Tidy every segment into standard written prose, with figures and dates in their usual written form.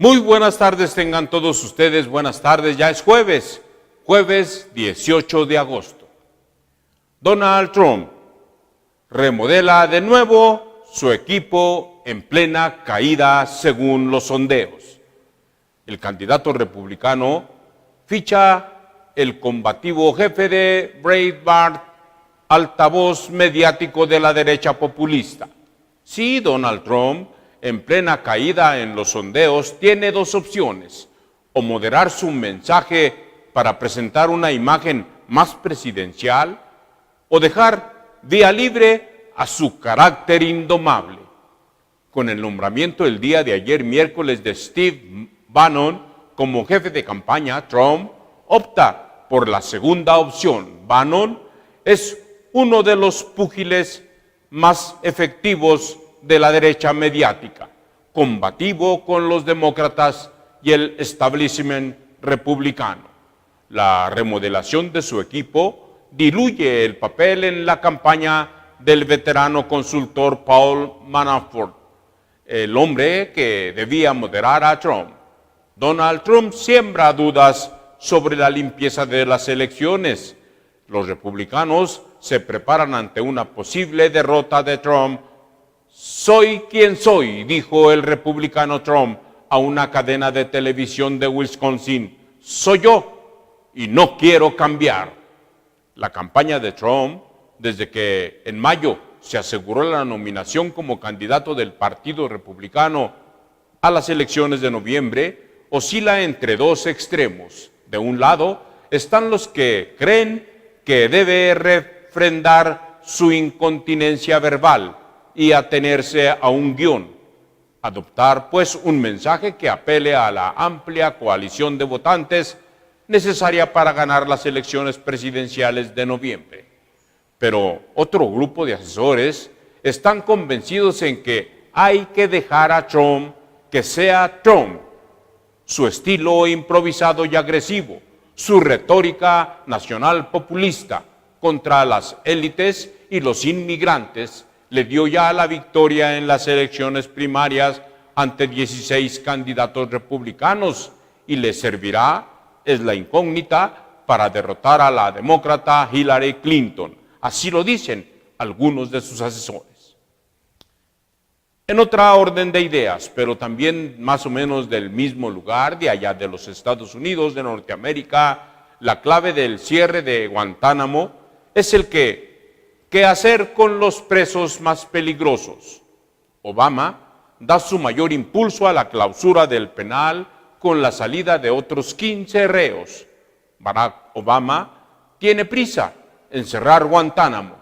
Muy buenas tardes tengan todos ustedes, buenas tardes, ya es jueves 18 de agosto. Donald Trump remodela de nuevo su equipo en plena caída según los sondeos. El candidato republicano ficha el combativo jefe de Breitbart, altavoz mediático de la derecha populista. Sí, Donald Trump, en plena caída en los sondeos, tiene dos opciones: o moderar su mensaje para presentar una imagen más presidencial, o dejar vía libre a su carácter indomable. Con el nombramiento el día de ayer, miércoles, de Steve Bannon como jefe de campaña, Trump opta por la segunda opción. Bannon es uno de los púgiles más efectivos de la derecha mediática, combativo con los demócratas y el establishment republicano. La remodelación de su equipo diluye el papel en la campaña del veterano consultor Paul Manafort, el hombre que debía moderar a Trump. Donald Trump siembra dudas sobre la limpieza de las elecciones. Los republicanos se preparan ante una posible derrota de Trump. Soy quien soy, dijo el republicano Trump a una cadena de televisión de Wisconsin. Soy yo y no quiero cambiar. La campaña de Trump, desde que en mayo se aseguró la nominación como candidato del Partido Republicano a las elecciones de noviembre, oscila entre dos extremos. De un lado están los que creen que debe refrendar su incontinencia verbal y atenerse a un guión, adoptar pues un mensaje que apele a la amplia coalición de votantes necesaria para ganar las elecciones presidenciales de noviembre. Pero otro grupo de asesores están convencidos en que hay que dejar a Trump que sea Trump. Su estilo improvisado y agresivo, su retórica nacional populista contra las élites y los inmigrantes le dio ya la victoria en las elecciones primarias ante 16 candidatos republicanos y le servirá, es la incógnita, para derrotar a la demócrata Hillary Clinton. Así lo dicen algunos de sus asesores. En otra orden de ideas, pero también más o menos del mismo lugar, de allá de los Estados Unidos, de Norteamérica, la clave del cierre de Guantánamo es el ¿qué hacer con los presos más peligrosos? Obama da su mayor impulso a la clausura del penal con la salida de otros 15 reos. Barack Obama tiene prisa en cerrar Guantánamo.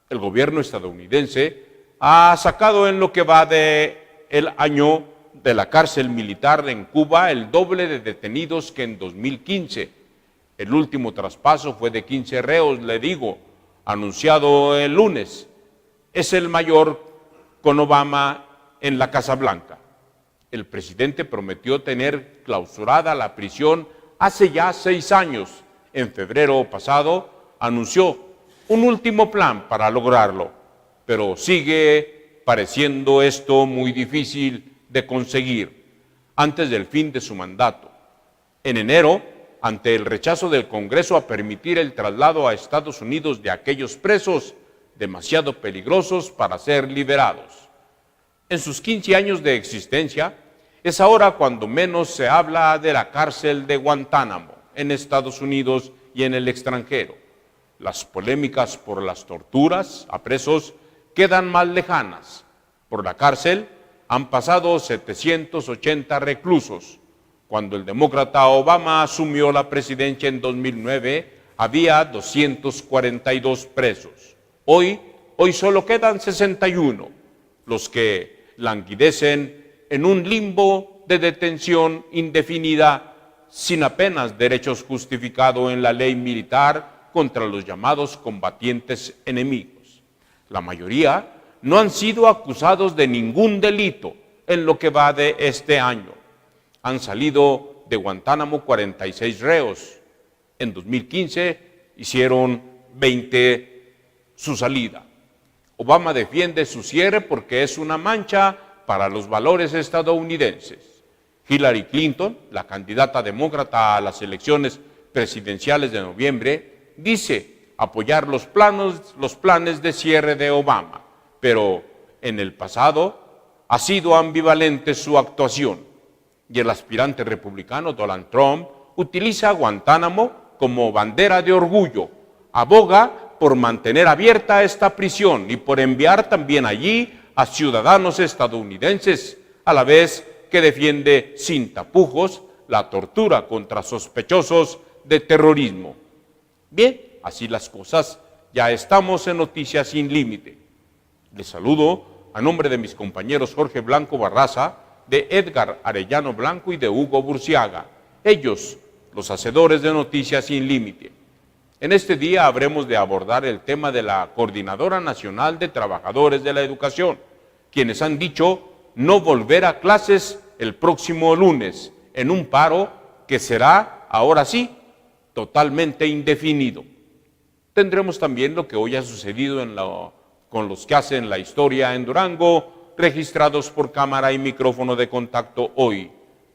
El gobierno estadounidense ha sacado en lo que va del año de la cárcel militar en Cuba el doble de detenidos que en 2015. El último traspaso fue de 15 reos, le digo, anunciado el lunes. Es el mayor con Obama en la Casa Blanca. El presidente prometió tener clausurada la prisión hace ya 6 años. En febrero pasado anunció un último plan para lograrlo, pero sigue pareciendo esto muy difícil de conseguir antes del fin de su mandato. En enero, ante el rechazo del Congreso a permitir el traslado a Estados Unidos de aquellos presos demasiado peligrosos para ser liberados. En sus 15 años de existencia, es ahora cuando menos se habla de la cárcel de Guantánamo en Estados Unidos y en el extranjero. Las polémicas por las torturas a presos quedan más lejanas. Por la cárcel han pasado 780 reclusos. Cuando el demócrata Obama asumió la presidencia en 2009, había 242 presos. Hoy solo quedan 61, los que languidecen en un limbo de detención indefinida sin apenas derechos justificados en la ley militar contra los llamados combatientes enemigos. La mayoría no han sido acusados de ningún delito en lo que va de este año. Han salido de Guantánamo 46 reos. En 2015 hicieron 20 su salida. Obama defiende su cierre porque es una mancha para los valores estadounidenses. Hillary Clinton, la candidata demócrata a las elecciones presidenciales de noviembre, dice apoyar los planes de cierre de Obama, pero en el pasado ha sido ambivalente su actuación. Y el aspirante republicano Donald Trump utiliza Guantánamo como bandera de orgullo, aboga por mantener abierta esta prisión y por enviar también allí a ciudadanos estadounidenses, a la vez que defiende sin tapujos la tortura contra sospechosos de terrorismo. Bien, así las cosas, ya estamos en Noticias Sin Límite. Les saludo a nombre de mis compañeros Jorge Blanco Barraza, de Edgar Arellano Blanco y de Hugo Burciaga, ellos, los hacedores de Noticias Sin Límite. En este día habremos de abordar el tema de la Coordinadora Nacional de Trabajadores de la Educación, quienes han dicho no volver a clases el próximo lunes, en un paro que será, ahora sí, totalmente indefinido. Tendremos también lo que hoy ha sucedido con los que hacen la historia en Durango, registrados por cámara y micrófono de Contacto Hoy.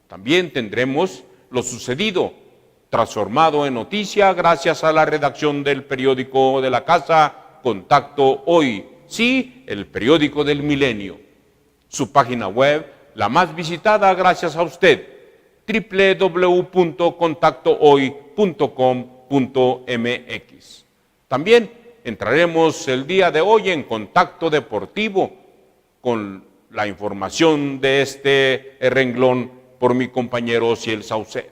También tendremos lo sucedido, transformado en noticia gracias a la redacción del periódico de la casa, Contacto Hoy, sí, el periódico del milenio. Su página web, la más visitada gracias a usted, www.contactohoy.com.mx. También entraremos el día de hoy en Contacto Deportivo con la información de este renglón por mi compañero Ciel Saucedo.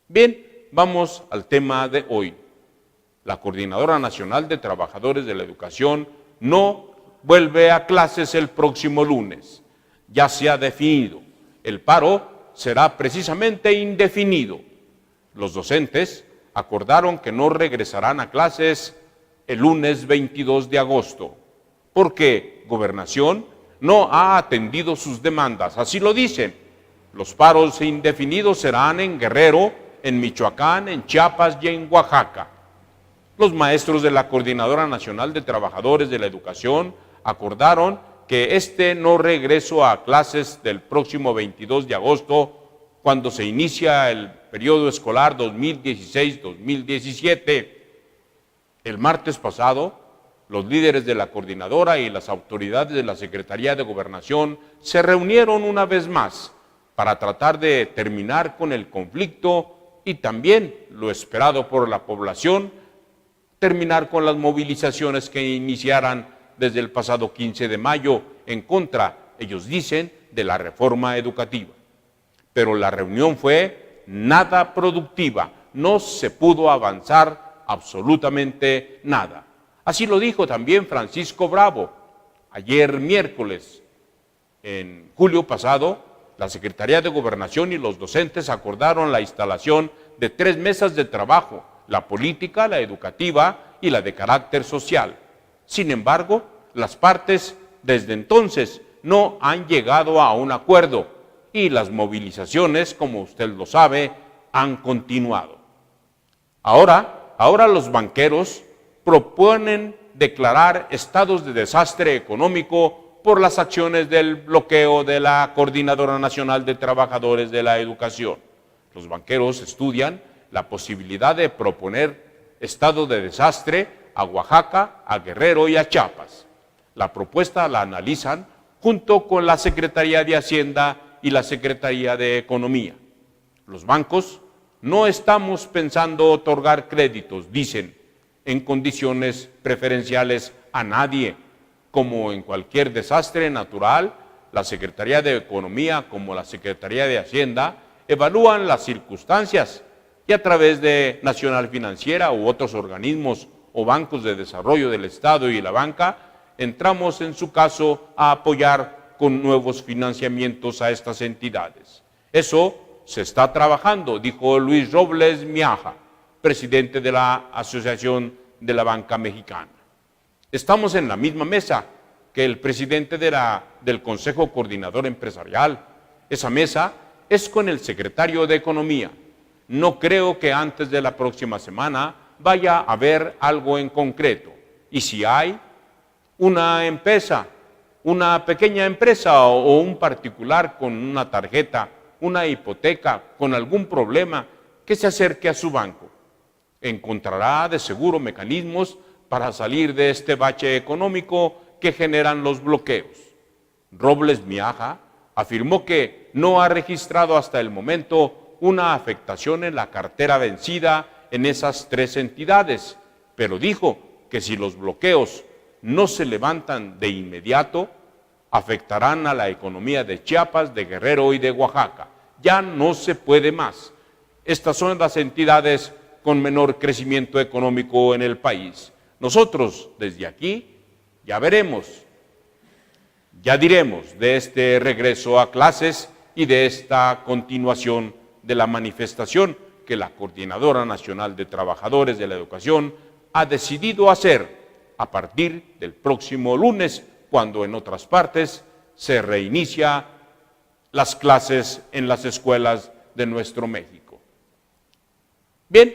Bien, vamos al tema de hoy. La Coordinadora Nacional de Trabajadores de la Educación no vuelve a clases el próximo lunes. Ya se ha definido. El paro será precisamente indefinido. Los docentes acordaron que no regresarán a clases el lunes 22 de agosto, porque Gobernación no ha atendido sus demandas. Así lo dicen. Los paros indefinidos serán en Guerrero, en Michoacán, en Chiapas y en Oaxaca. Los maestros de la Coordinadora Nacional de Trabajadores de la Educación acordaron que este no regreso a clases del próximo 22 de agosto, cuando se inicia el periodo escolar 2016-2017. El martes pasado, los líderes de la coordinadora y las autoridades de la Secretaría de Gobernación se reunieron una vez más para tratar de terminar con el conflicto y también, lo esperado por la población, terminar con las movilizaciones que iniciaran desde el pasado 15 de mayo en contra, ellos dicen, de la reforma educativa. Pero la reunión fue nada productiva, no se pudo avanzar absolutamente nada. Así lo dijo también Francisco Bravo. Ayer miércoles, en julio pasado, la Secretaría de Gobernación y los docentes acordaron la instalación de 3 mesas de trabajo, la política, la educativa y la de carácter social. Sin embargo, las partes desde entonces no han llegado a un acuerdo y las movilizaciones, como usted lo sabe, han continuado. Ahora los banqueros proponen declarar estados de desastre económico por las acciones del bloqueo de la Coordinadora Nacional de Trabajadores de la Educación. Los banqueros estudian la posibilidad de proponer estado de desastre a Oaxaca, a Guerrero y a Chiapas. La propuesta la analizan junto con la Secretaría de Hacienda y la Secretaría de Economía. Los bancos no estamos pensando otorgar créditos, dicen, en condiciones preferenciales a nadie. Como en cualquier desastre natural, la Secretaría de Economía como la Secretaría de Hacienda evalúan las circunstancias y a través de Nacional Financiera u otros organismos o bancos de desarrollo del Estado y la banca, entramos en su caso a apoyar con nuevos financiamientos a estas entidades. Eso se está trabajando, dijo Luis Robles Miaja, presidente de la Asociación de la Banca Mexicana. Estamos en la misma mesa que el presidente del Consejo Coordinador Empresarial. Esa mesa es con el secretario de Economía. No creo que antes de la próxima semana vaya a haber algo en concreto. Y si hay una empresa, una pequeña empresa o un particular con una tarjeta una hipoteca con algún problema, que se acerque a su banco. Encontrará de seguro mecanismos para salir de este bache económico que generan los bloqueos. Robles Miaja afirmó que no ha registrado hasta el momento una afectación en la cartera vencida en esas 3 entidades, pero dijo que si los bloqueos no se levantan de inmediato, afectarán a la economía de Chiapas, de Guerrero y de Oaxaca. Ya no se puede más. Estas son las entidades con menor crecimiento económico en el país. Nosotros, desde aquí, ya veremos, ya diremos de este regreso a clases y de esta continuación de la manifestación que la Coordinadora Nacional de Trabajadores de la Educación ha decidido hacer a partir del próximo lunes, cuando en otras partes se reinicia las clases en las escuelas de nuestro México. Bien,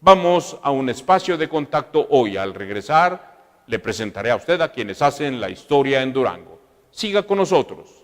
vamos a un espacio de contacto hoy. Al regresar, le presentaré a usted a quienes hacen la historia en Durango. Siga con nosotros.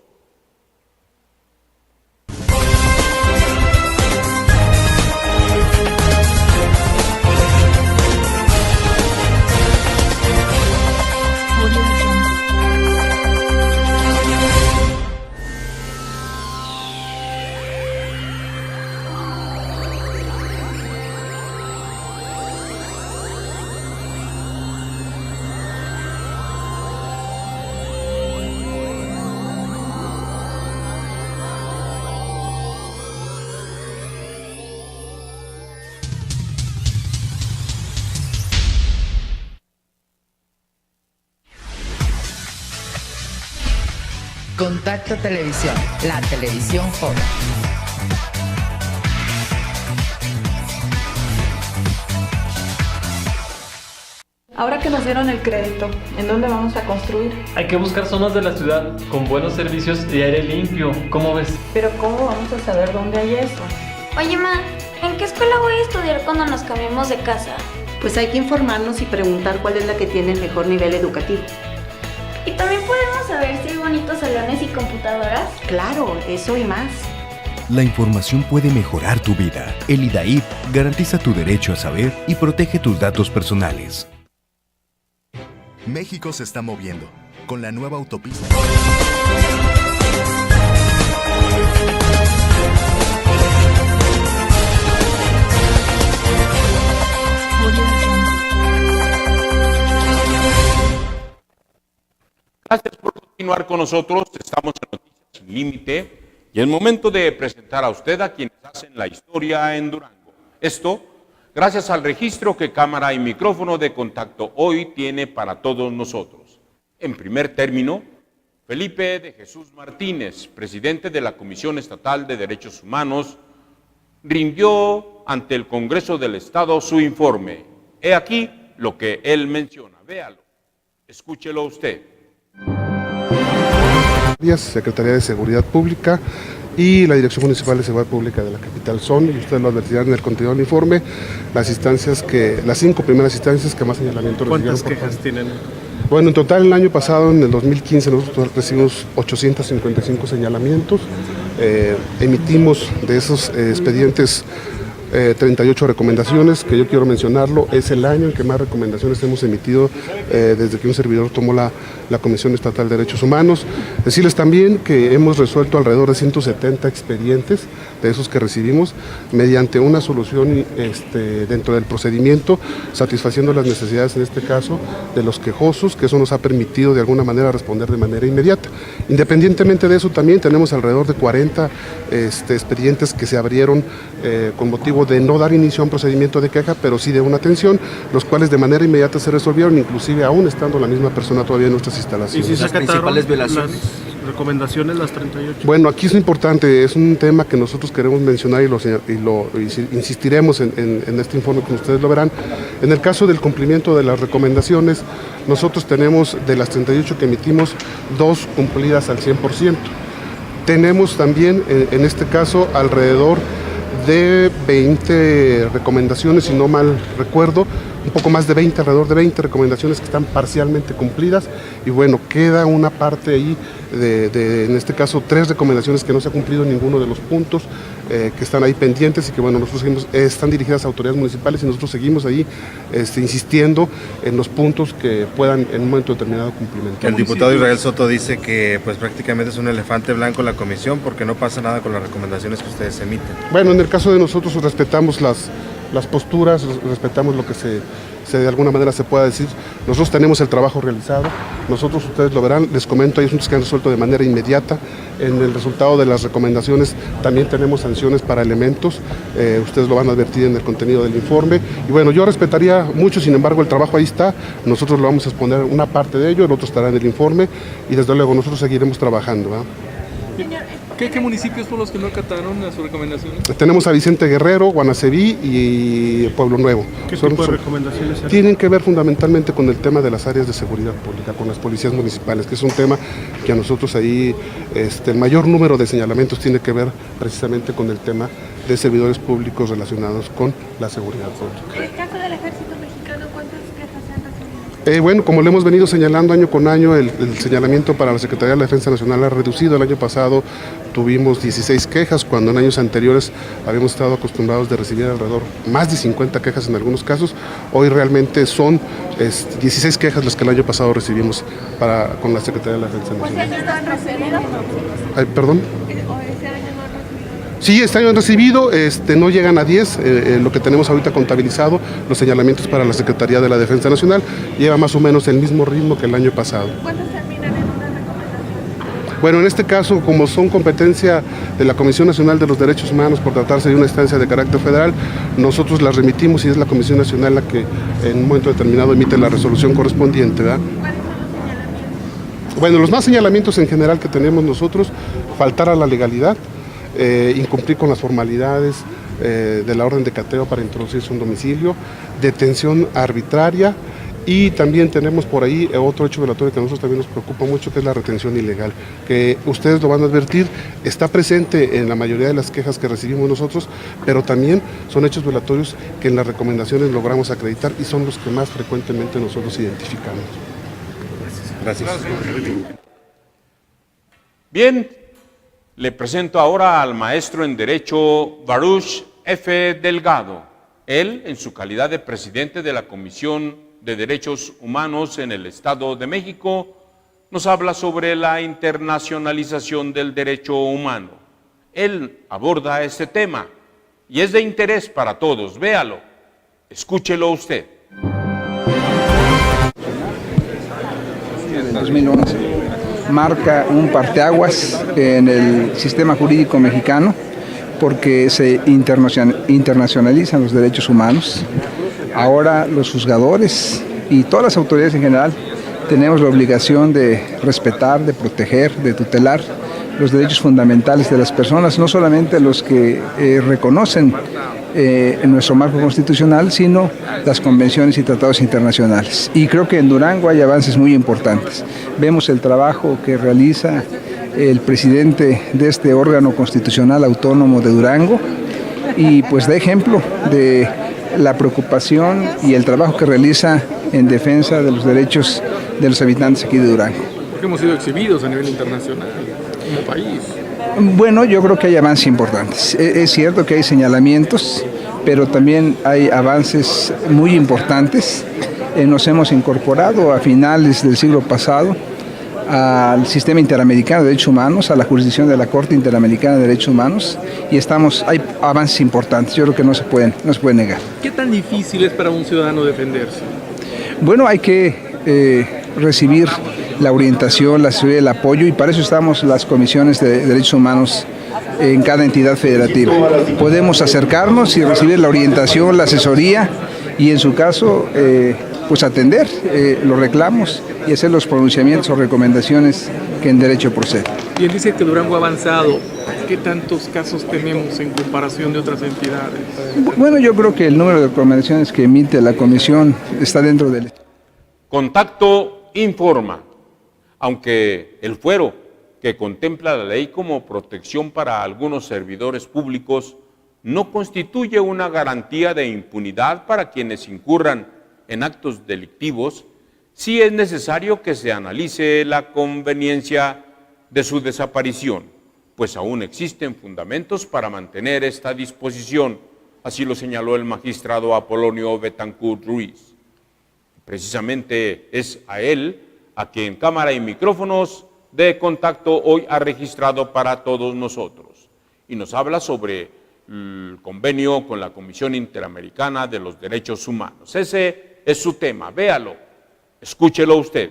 Contacto Televisión, la televisión joven. Ahora que nos dieron el crédito, ¿en dónde vamos a construir? Hay que buscar zonas de la ciudad con buenos servicios y aire limpio. ¿Cómo ves? Pero ¿cómo vamos a saber dónde hay eso? Oye, ma, ¿en qué escuela voy a estudiar cuando nos cambiemos de casa? Pues hay que informarnos y preguntar cuál es la que tiene el mejor nivel educativo. ¿Y también podemos saber si hay bonitos salones y computadoras? Claro, eso y más. La información puede mejorar tu vida. El IDAIP garantiza tu derecho a saber y protege tus datos personales. México se está moviendo con la nueva autopista. Gracias por continuar con nosotros. Estamos en Noticias Sin Límite y es momento de presentar a usted a quienes hacen la historia en Durango. Esto gracias al registro que Cámara y Micrófono de Contacto Hoy tiene para todos nosotros. En primer término, Felipe de Jesús Martínez, presidente de la Comisión Estatal de Derechos Humanos, rindió ante el Congreso del Estado su informe. He aquí lo que él menciona. Véalo, escúchelo usted. Secretaría de Seguridad Pública y la Dirección Municipal de Seguridad Pública de la capital son, y ustedes lo advertirán en el contenido del informe, las 5 primeras instancias que más señalamientos recibieron. ¿Cuántas quejas tienen? Bueno, en total el año pasado, en el 2015, nosotros recibimos 855 señalamientos, emitimos de esos expedientes 38 recomendaciones, que yo quiero mencionarlo, es el año en que más recomendaciones hemos emitido desde que un servidor tomó la Comisión Estatal de Derechos Humanos. Decirles también que hemos resuelto alrededor de 170 expedientes de esos que recibimos, mediante una solución dentro del procedimiento, satisfaciendo las necesidades, en este caso, de los quejosos, que eso nos ha permitido de alguna manera responder de manera inmediata. Independientemente de eso, también tenemos alrededor de 40 expedientes que se abrieron con motivo de no dar inicio a un procedimiento de queja, pero sí de una atención, los cuales de manera inmediata se resolvieron, inclusive aún estando la misma persona todavía en nuestras instalaciones. ¿Y si las principales violaciones? Las recomendaciones, las 38. Bueno, aquí es importante, es un tema que nosotros queremos mencionar y insistiremos en este informe, como ustedes lo verán. En el caso del cumplimiento de las recomendaciones, nosotros tenemos de las 38 que emitimos, 2 cumplidas al 100%. Tenemos también, en este caso, alrededor de 20 recomendaciones, si no mal recuerdo, un poco más de 20, alrededor de 20 recomendaciones que están parcialmente cumplidas, y bueno, queda una parte ahí en este caso 3 recomendaciones que no se ha cumplido ninguno de los puntos, que están ahí pendientes y que bueno, nosotros seguimos, están dirigidas a autoridades municipales y nosotros seguimos ahí insistiendo en los puntos que puedan en un momento determinado cumplimentar. El diputado Israel Soto dice que pues prácticamente es un elefante blanco la comisión porque no pasa nada con las recomendaciones que ustedes emiten. Bueno, en el caso de nosotros respetamos las posturas, respetamos lo que de alguna manera se pueda decir. Nosotros tenemos el trabajo realizado, nosotros, ustedes lo verán, les comento, hay asuntos que han resuelto de manera inmediata. En el resultado de las recomendaciones también tenemos sanciones para elementos, ustedes lo van a advertir en el contenido del informe. Y bueno, yo respetaría mucho, sin embargo el trabajo ahí está, nosotros lo vamos a exponer una parte de ello, el otro estará en el informe y desde luego nosotros seguiremos trabajando, ¿verdad? ¿Qué municipios fueron los que no acataron a sus recomendaciones? Tenemos a Vicente Guerrero, Guanaceví y Pueblo Nuevo. ¿Qué tipo de recomendaciones hay? Tienen que ver fundamentalmente con el tema de las áreas de seguridad pública, con las policías municipales, que es un tema que a nosotros ahí el mayor número de señalamientos tiene que ver precisamente con el tema de servidores públicos relacionados con la seguridad pública. En el caso del Ejército Mexicano, ¿cuántas quejas se han recibido? Bueno, como lo hemos venido señalando año con año, el señalamiento para la Secretaría de la Defensa Nacional ha reducido. El año pasado tuvimos 16 quejas, cuando en años anteriores habíamos estado acostumbrados de recibir alrededor más de 50 quejas en algunos casos. Hoy realmente son 16 quejas las que el año pasado recibimos con la Secretaría de la Defensa Nacional. ¿Cuántas han recibido? ¿Perdón? ¿Ese año no han recibido? Sí, este año han recibido, no llegan a 10, lo que tenemos ahorita contabilizado, los señalamientos para la Secretaría de la Defensa Nacional, lleva más o menos el mismo ritmo que el año pasado. ¿Cuántas terminan en una recomendación? Bueno, en este caso, como son competencia de la Comisión Nacional de los Derechos Humanos por tratarse de una instancia de carácter federal, nosotros las remitimos y es la Comisión Nacional la que en un momento determinado emite la resolución correspondiente, ¿verdad? ¿Cuáles son los señalamientos? Bueno, los más señalamientos en general que tenemos nosotros, faltar a la legalidad, incumplir con las formalidades de la orden de cateo para introducirse un domicilio, detención arbitraria, y también tenemos por ahí otro hecho violatorio que a nosotros también nos preocupa mucho, que es la retención ilegal, que ustedes lo van a advertir, está presente en la mayoría de las quejas que recibimos nosotros, pero también son hechos violatorios que en las recomendaciones logramos acreditar y son los que más frecuentemente nosotros identificamos. Gracias. Bien, le presento ahora al maestro en Derecho Baruch F. Delgado. Él, en su calidad de presidente de la Comisión de Derechos Humanos en el Estado de México, nos habla sobre la internacionalización del derecho humano. Él aborda este tema y es de interés para todos. Véalo, escúchelo usted. En 2011 marca un parteaguas en el sistema jurídico mexicano porque se internacionalizan los derechos humanos. Ahora los juzgadores y todas las autoridades en general tenemos la obligación de respetar, de proteger, de tutelar los derechos fundamentales de las personas, no solamente los que reconocen en nuestro marco constitucional, sino las convenciones y tratados internacionales. Y creo que en Durango hay avances muy importantes. Vemos el trabajo que realiza el presidente de este órgano constitucional autónomo de Durango y pues da ejemplo de la preocupación y el trabajo que realiza en defensa de los derechos de los habitantes aquí de Durango. Porque hemos sido exhibidos a nivel internacional como país. Bueno, yo creo que hay avances importantes. Es cierto que hay señalamientos, pero también hay avances muy importantes. Nos hemos incorporado a finales del siglo pasado al Sistema Interamericano de Derechos Humanos, a la jurisdicción de la Corte Interamericana de Derechos Humanos, y hay avances importantes, yo creo que no se pueden negar. ¿Qué tan difícil es para un ciudadano defenderse? Bueno, hay que recibir la orientación, la asesoría, el apoyo, y para eso estamos las comisiones de derechos humanos en cada entidad federativa. Podemos acercarnos y recibir la orientación, la asesoría, y en su caso, pues atender los reclamos y hacer los pronunciamientos o recomendaciones que en derecho proceden. Bien, dice que Durango ha avanzado. ¿Qué tantos casos tenemos en comparación de otras entidades? Bueno, yo creo que el número de recomendaciones que emite la comisión está dentro del... Contacto informa, aunque el fuero que contempla la ley como protección para algunos servidores públicos no constituye una garantía de impunidad para quienes incurran en actos delictivos, sí es necesario que se analice la conveniencia de su desaparición, pues aún existen fundamentos para mantener esta disposición, así lo señaló el magistrado Apolonio Betancourt Ruiz. Precisamente es a él a quien Cámara y Micrófonos de Contacto hoy ha registrado para todos nosotros, y nos habla sobre el convenio con la Comisión Interamericana de los Derechos Humanos. Ese es su tema, véalo, escúchelo usted.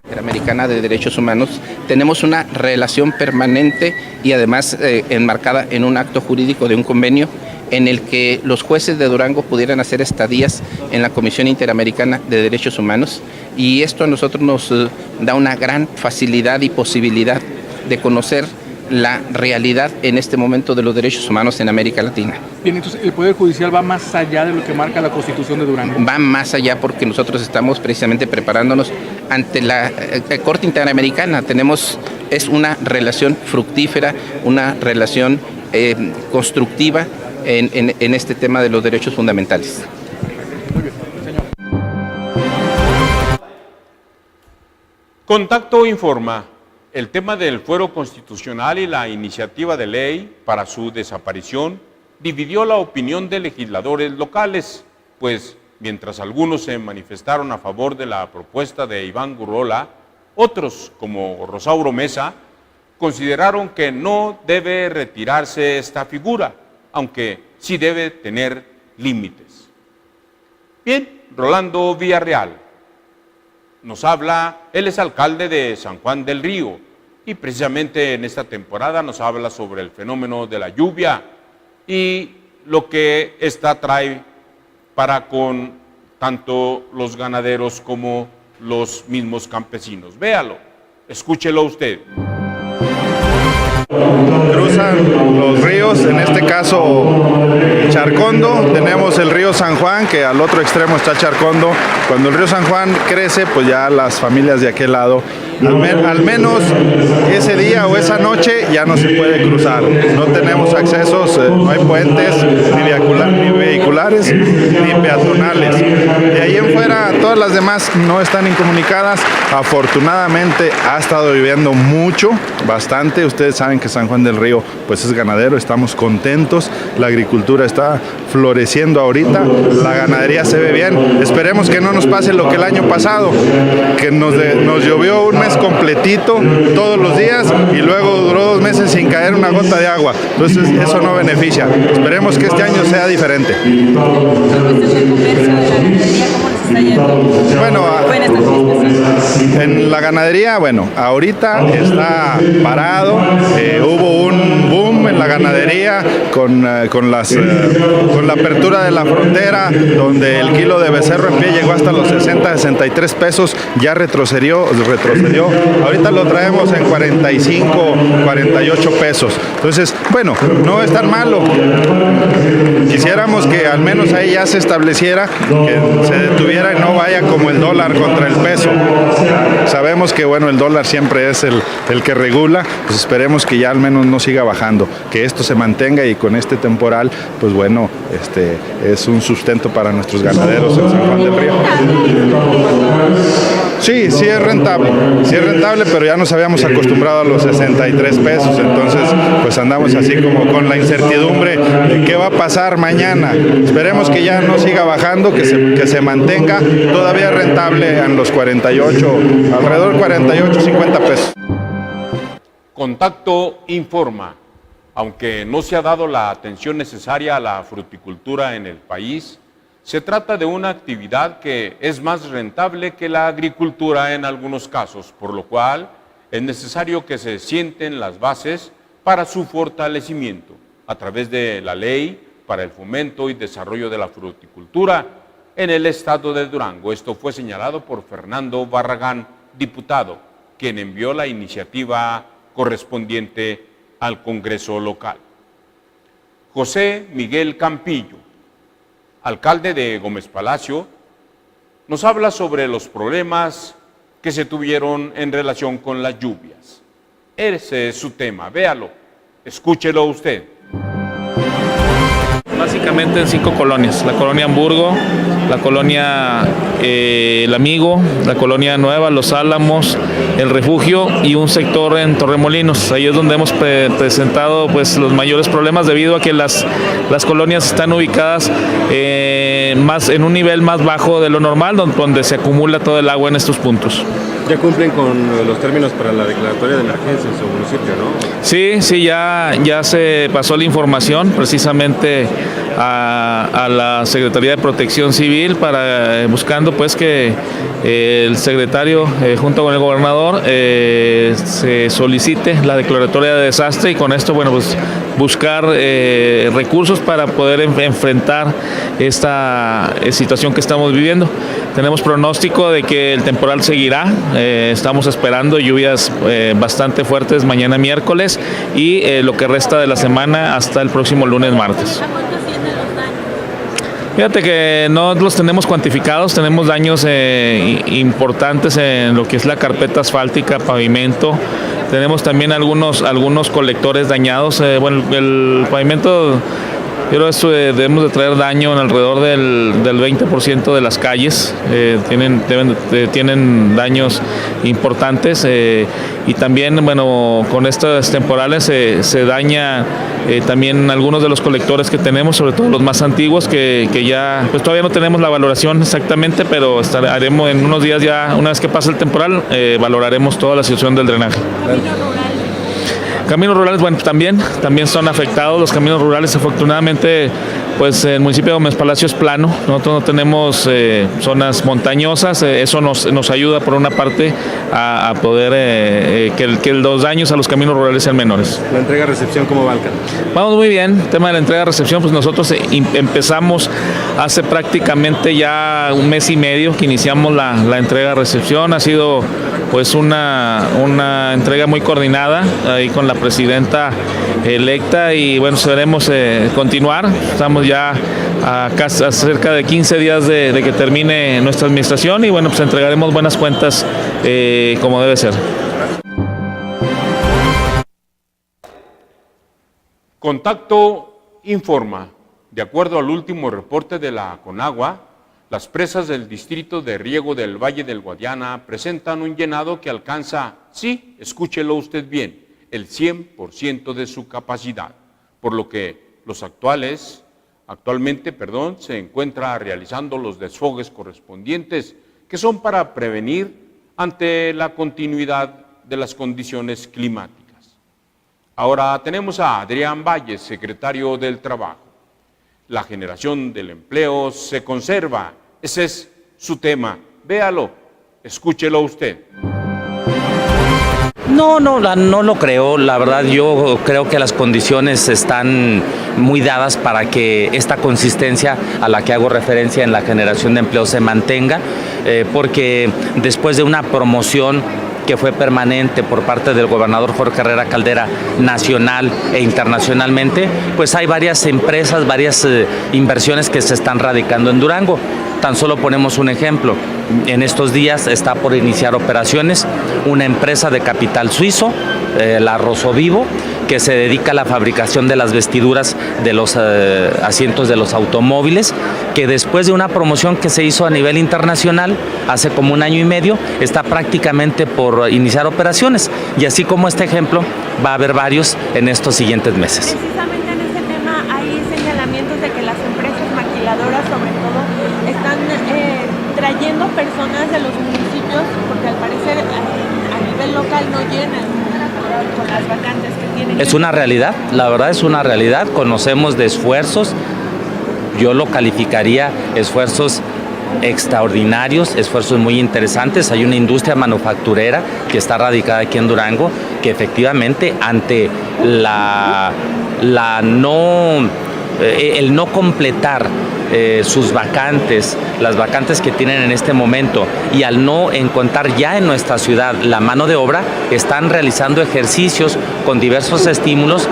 Interamericana de Derechos Humanos, tenemos una relación permanente y además enmarcada en un acto jurídico de un convenio en el que los jueces de Durango pudieran hacer estadías en la Comisión Interamericana de Derechos Humanos, y esto a nosotros nos da una gran facilidad y posibilidad de conocer la realidad en este momento de los derechos humanos en América Latina. Bien, entonces el Poder Judicial va más allá de lo que marca la Constitución de Durango. Va más allá porque nosotros estamos precisamente preparándonos ante la Corte Interamericana. Es una relación fructífera, una relación constructiva en este tema de los derechos fundamentales. Muy bien, señor. Contacto informa. El tema del fuero constitucional y la iniciativa de ley para su desaparición dividió la opinión de legisladores locales, pues mientras algunos se manifestaron a favor de la propuesta de Iván Gurrola, otros, como Rosauro Mesa, consideraron que no debe retirarse esta figura, aunque sí debe tener límites. Bien, Rolando Villarreal nos habla, él es alcalde de San Juan del Río y precisamente en esta temporada nos habla sobre el fenómeno de la lluvia y lo que esta trae para con tanto los ganaderos como los mismos campesinos. Véalo, escúchelo usted. Cruzan los ríos, en este caso Charcondo, tenemos el río San Juan, que al otro extremo está Charcondo. Cuando el río San Juan crece, pues ya las familias de aquel lado, al menos ese día o esa noche ya no se puede cruzar. No tenemos accesos, no hay puentes ni vehiculares ni peatonales. De ahí en fuera, todas las demás no están incomunicadas. Afortunadamente ha estado lloviendo mucho, bastante. Ustedes saben que San Juan del Río pues es ganadero, estamos contentos, la agricultura está floreciendo ahorita, la ganadería se ve bien. Esperemos que no nos pase lo que el año pasado, que nos llovió un mes completito todos los días y luego duró 2 meses sin caer una gota de agua. Entonces eso no beneficia. Esperemos que este año sea diferente. Bueno, en la ganadería, bueno, ahorita está parado. Hubo un boom en la ganadería con la apertura de la frontera, donde el kilo de becerro en pie llegó hasta los 60, 63 pesos, ya retrocedió. Ahorita lo traemos en 45, 48 pesos. Entonces, bueno, no es tan malo. Quisiéramos que al menos ahí ya se estableciera, que se detuviera y no vaya como el dólar contra el peso. Sabemos que, bueno, el dólar siempre es el que regula, pues esperemos que ya al menos no siga bajando, que esto se mantenga, y con este temporal, pues bueno, es un sustento para nuestros ganaderos en San Juan del Río. Sí es rentable, pero ya nos habíamos acostumbrado a los 63 pesos, entonces pues andamos así como con la incertidumbre de qué va a pasar mañana. Esperemos que ya no siga bajando, que se mantenga todavía rentable en los 48, alrededor de 48, 50 pesos. Contacto informa, aunque no se ha dado la atención necesaria a la fruticultura en el país, se trata de una actividad que es más rentable que la agricultura en algunos casos, por lo cual es necesario que se sienten las bases para su fortalecimiento a través de la Ley para el Fomento y Desarrollo de la Fruticultura en el estado de Durango. Esto fue señalado por Fernando Barragán, diputado, quien envió la iniciativa correspondiente al Congreso local. José Miguel Campillo, alcalde de Gómez Palacio, nos habla sobre los problemas que se tuvieron en relación con las lluvias. Ese es su tema, véalo, escúchelo usted. Básicamente prácticamente en 5 colonias: la colonia Hamburgo, la colonia El Amigo, la colonia Nueva, Los Álamos, El Refugio y un sector en Torremolinos. Ahí es donde hemos presentado pues los mayores problemas, debido a que las colonias están ubicadas más en un nivel más bajo de lo normal, donde se acumula todo el agua en estos puntos. ¿Ya cumplen con los términos para la declaratoria de emergencia en su municipio, no? Sí, ya se pasó la información precisamente a la Secretaría de Protección Civil buscando pues que el secretario junto con el gobernador se solicite la declaratoria de desastre, y con esto pues buscar recursos para poder enfrentar esta situación que estamos viviendo. Tenemos pronóstico de que el temporal seguirá, estamos esperando lluvias bastante fuertes mañana miércoles y lo que resta de la semana hasta el próximo lunes, martes. Fíjate que no los tenemos cuantificados, tenemos daños importantes en lo que es la carpeta asfáltica, pavimento. Tenemos también algunos colectores dañados. El pavimento, yo creo que debemos de traer daño en alrededor del 20% de las calles. Tienen daños importantes, y también con estas temporales se daña también algunos de los colectores que tenemos, sobre todo los más antiguos, que ya pues todavía no tenemos la valoración exactamente, pero haremos en unos días, ya una vez que pase el temporal, valoraremos toda la situación del drenaje. Caminos rurales, también son afectados los caminos rurales. Afortunadamente, pues el municipio de Gómez Palacio es plano, nosotros no tenemos zonas montañosas, eso nos ayuda por una parte a poder que los daños a los caminos rurales sean menores. ¿La entrega-recepción cómo va, alcalde? Vamos muy bien. El tema de la entrega-recepción, pues nosotros empezamos hace prácticamente ya un mes y medio que iniciamos la entrega-recepción. Ha sido pues una entrega muy coordinada ahí con la presidenta electa, y esperemos continuar. Estamos ya a cerca de 15 días de que termine nuestra administración, y pues entregaremos buenas cuentas como debe ser. Contacto informa. De acuerdo al último reporte de la Conagua, las presas del distrito de riego del Valle del Guadiana presentan un llenado que alcanza, sí, escúchelo usted bien, el 100% de su capacidad, por lo que los actualmente se encuentra realizando los desfogues correspondientes, que son para prevenir ante la continuidad de las condiciones climáticas. Ahora tenemos a Adrián Valles, secretario del Trabajo. La generación del empleo se conserva, ese es su tema. Véalo, escúchelo usted. No lo creo. La verdad, yo creo que las condiciones están muy dadas para que esta consistencia a la que hago referencia en la generación de empleo se mantenga, porque después de una promoción que fue permanente por parte del gobernador Jorge Herrera Caldera, nacional e internacionalmente, pues hay varias empresas, varias inversiones que se están radicando en Durango. Tan solo ponemos un ejemplo. En estos días está por iniciar operaciones una empresa de capital suizo, la Rosovivo, que se dedica a la fabricación de las vestiduras de los asientos de los automóviles, que después de una promoción que se hizo a nivel internacional hace como un año y medio, está prácticamente por iniciar operaciones. Y así como este ejemplo, va a haber varios en estos siguientes meses. Precisamente en este tema hay señalamientos de que las empresas maquiladoras, sobre todo, están trayendo personas de los municipios, porque al parecer a nivel local no llenan con las vacantes que tienen. Es una realidad, la verdad es una realidad. Conocemos de esfuerzos, yo lo calificaría esfuerzos extraordinarios, esfuerzos muy interesantes. Hay una industria manufacturera que está radicada aquí en Durango, que efectivamente ante el no completar sus vacantes, las vacantes que tienen en este momento, y al no encontrar ya en nuestra ciudad la mano de obra, están realizando ejercicios con diversos estímulos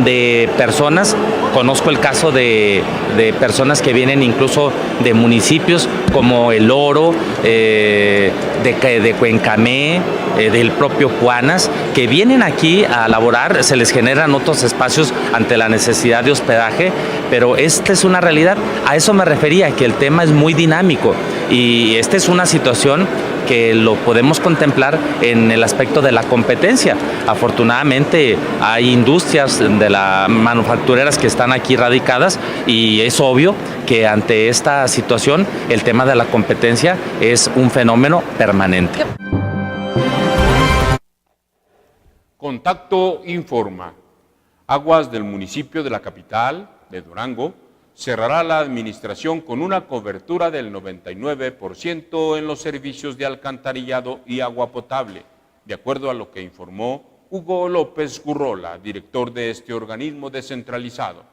de personas. Conozco el caso de personas que vienen incluso de municipios como El Oro, de Cuencamé, del propio Cuanas, que vienen aquí a laborar, se les generan otros espacios ante la necesidad de hospedaje, pero esta es una realidad. A eso me refería, que el tema es muy dinámico y esta es una situación que lo podemos contemplar en el aspecto de la competencia. Afortunadamente hay industrias de las manufactureras que están aquí radicadas y es obvio que ante esta situación el tema de la competencia es un fenómeno permanente. Contacto informa. Aguas del municipio de la capital, de Durango, cerrará la administración con una cobertura del 99% en los servicios de alcantarillado y agua potable, de acuerdo a lo que informó Hugo López Gurrola, director de este organismo descentralizado,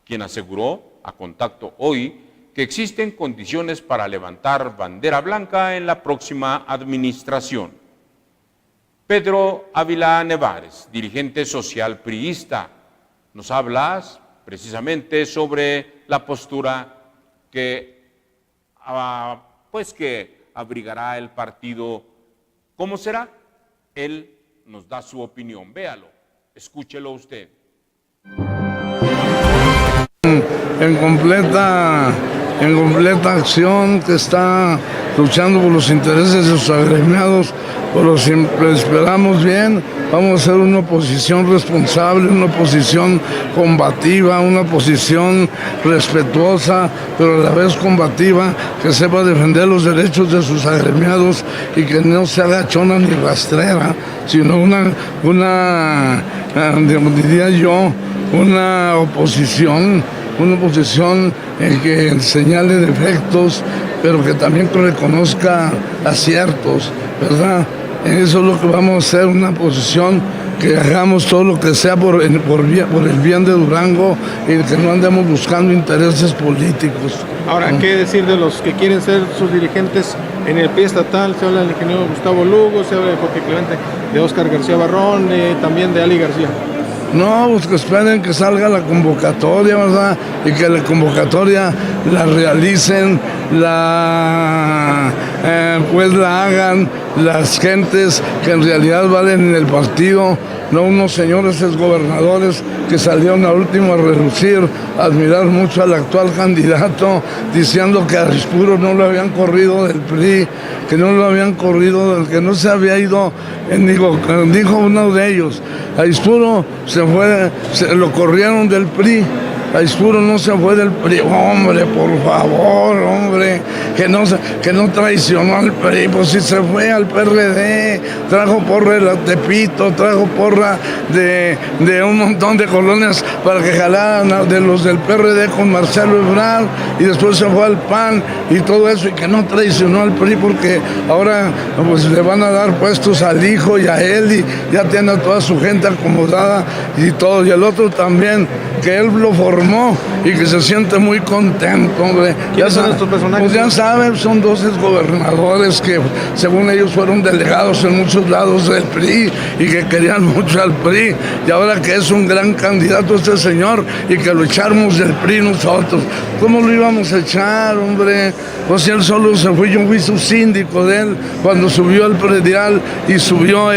quien aseguró a Contacto Hoy que existen condiciones para levantar bandera blanca en la próxima administración. Pedro Ávila Nevares, dirigente social priista, nos hablas precisamente sobre la postura que abrigará el partido. ¿Cómo será? Él nos da su opinión. Véalo, escúchelo usted. En completa acción, que está luchando por los intereses de sus agremiados, pero siempre esperamos bien. Vamos a ser una oposición responsable, una oposición combativa, una oposición respetuosa, pero a la vez combativa, que sepa defender los derechos de sus agremiados y que no se haga chona ni rastrera, sino diría yo, una oposición que señale defectos, pero que también reconozca aciertos, ¿verdad? Eso es lo que vamos a hacer, una posición que hagamos todo lo que sea por el bien de Durango y que no andemos buscando intereses políticos. Ahora, ¿qué decir de los que quieren ser sus dirigentes en el PRI estatal? Se habla del ingeniero Gustavo Lugo, se habla de Jorge Clemente, de Óscar García Barrón, también de Ali García. No, pues que esperen que salga la convocatoria, ¿verdad? Y que la convocatoria la realicen, la hagan las gentes que en realidad valen en el partido, no unos señores exgobernadores que salieron a último a relucir, a admirar mucho al actual candidato, diciendo que a Aispuro no lo habían corrido del PRI, que no lo habían corrido, que no se había ido, dijo uno de ellos, Aispuro lo corrieron del PRI. Aispuro no se fue del PRI, hombre, por favor, hombre, que no traicionó al PRI, pues si se fue al PRD, trajo porra de Tepito, trajo porra de un montón de colonias para que jalaran de los del PRD con Marcelo Ebrard, y después se fue al PAN y todo eso, y que no traicionó al PRI porque ahora pues le van a dar puestos al hijo y a él, y ya tiene a toda su gente acomodada y todo, y el otro también, que él lo formó y que se siente muy contento, hombre. ¿Quiénes son estos personajes? Pues ya saben, son 2 exgobernadores que según ellos fueron delegados en muchos lados del PRI y que querían mucho al PRI, y ahora que es un gran candidato este señor y que lo echamos del PRI nosotros, ¿cómo lo íbamos a echar, hombre? Pues si él solo se fue, yo fui su síndico de él cuando subió el predial y subió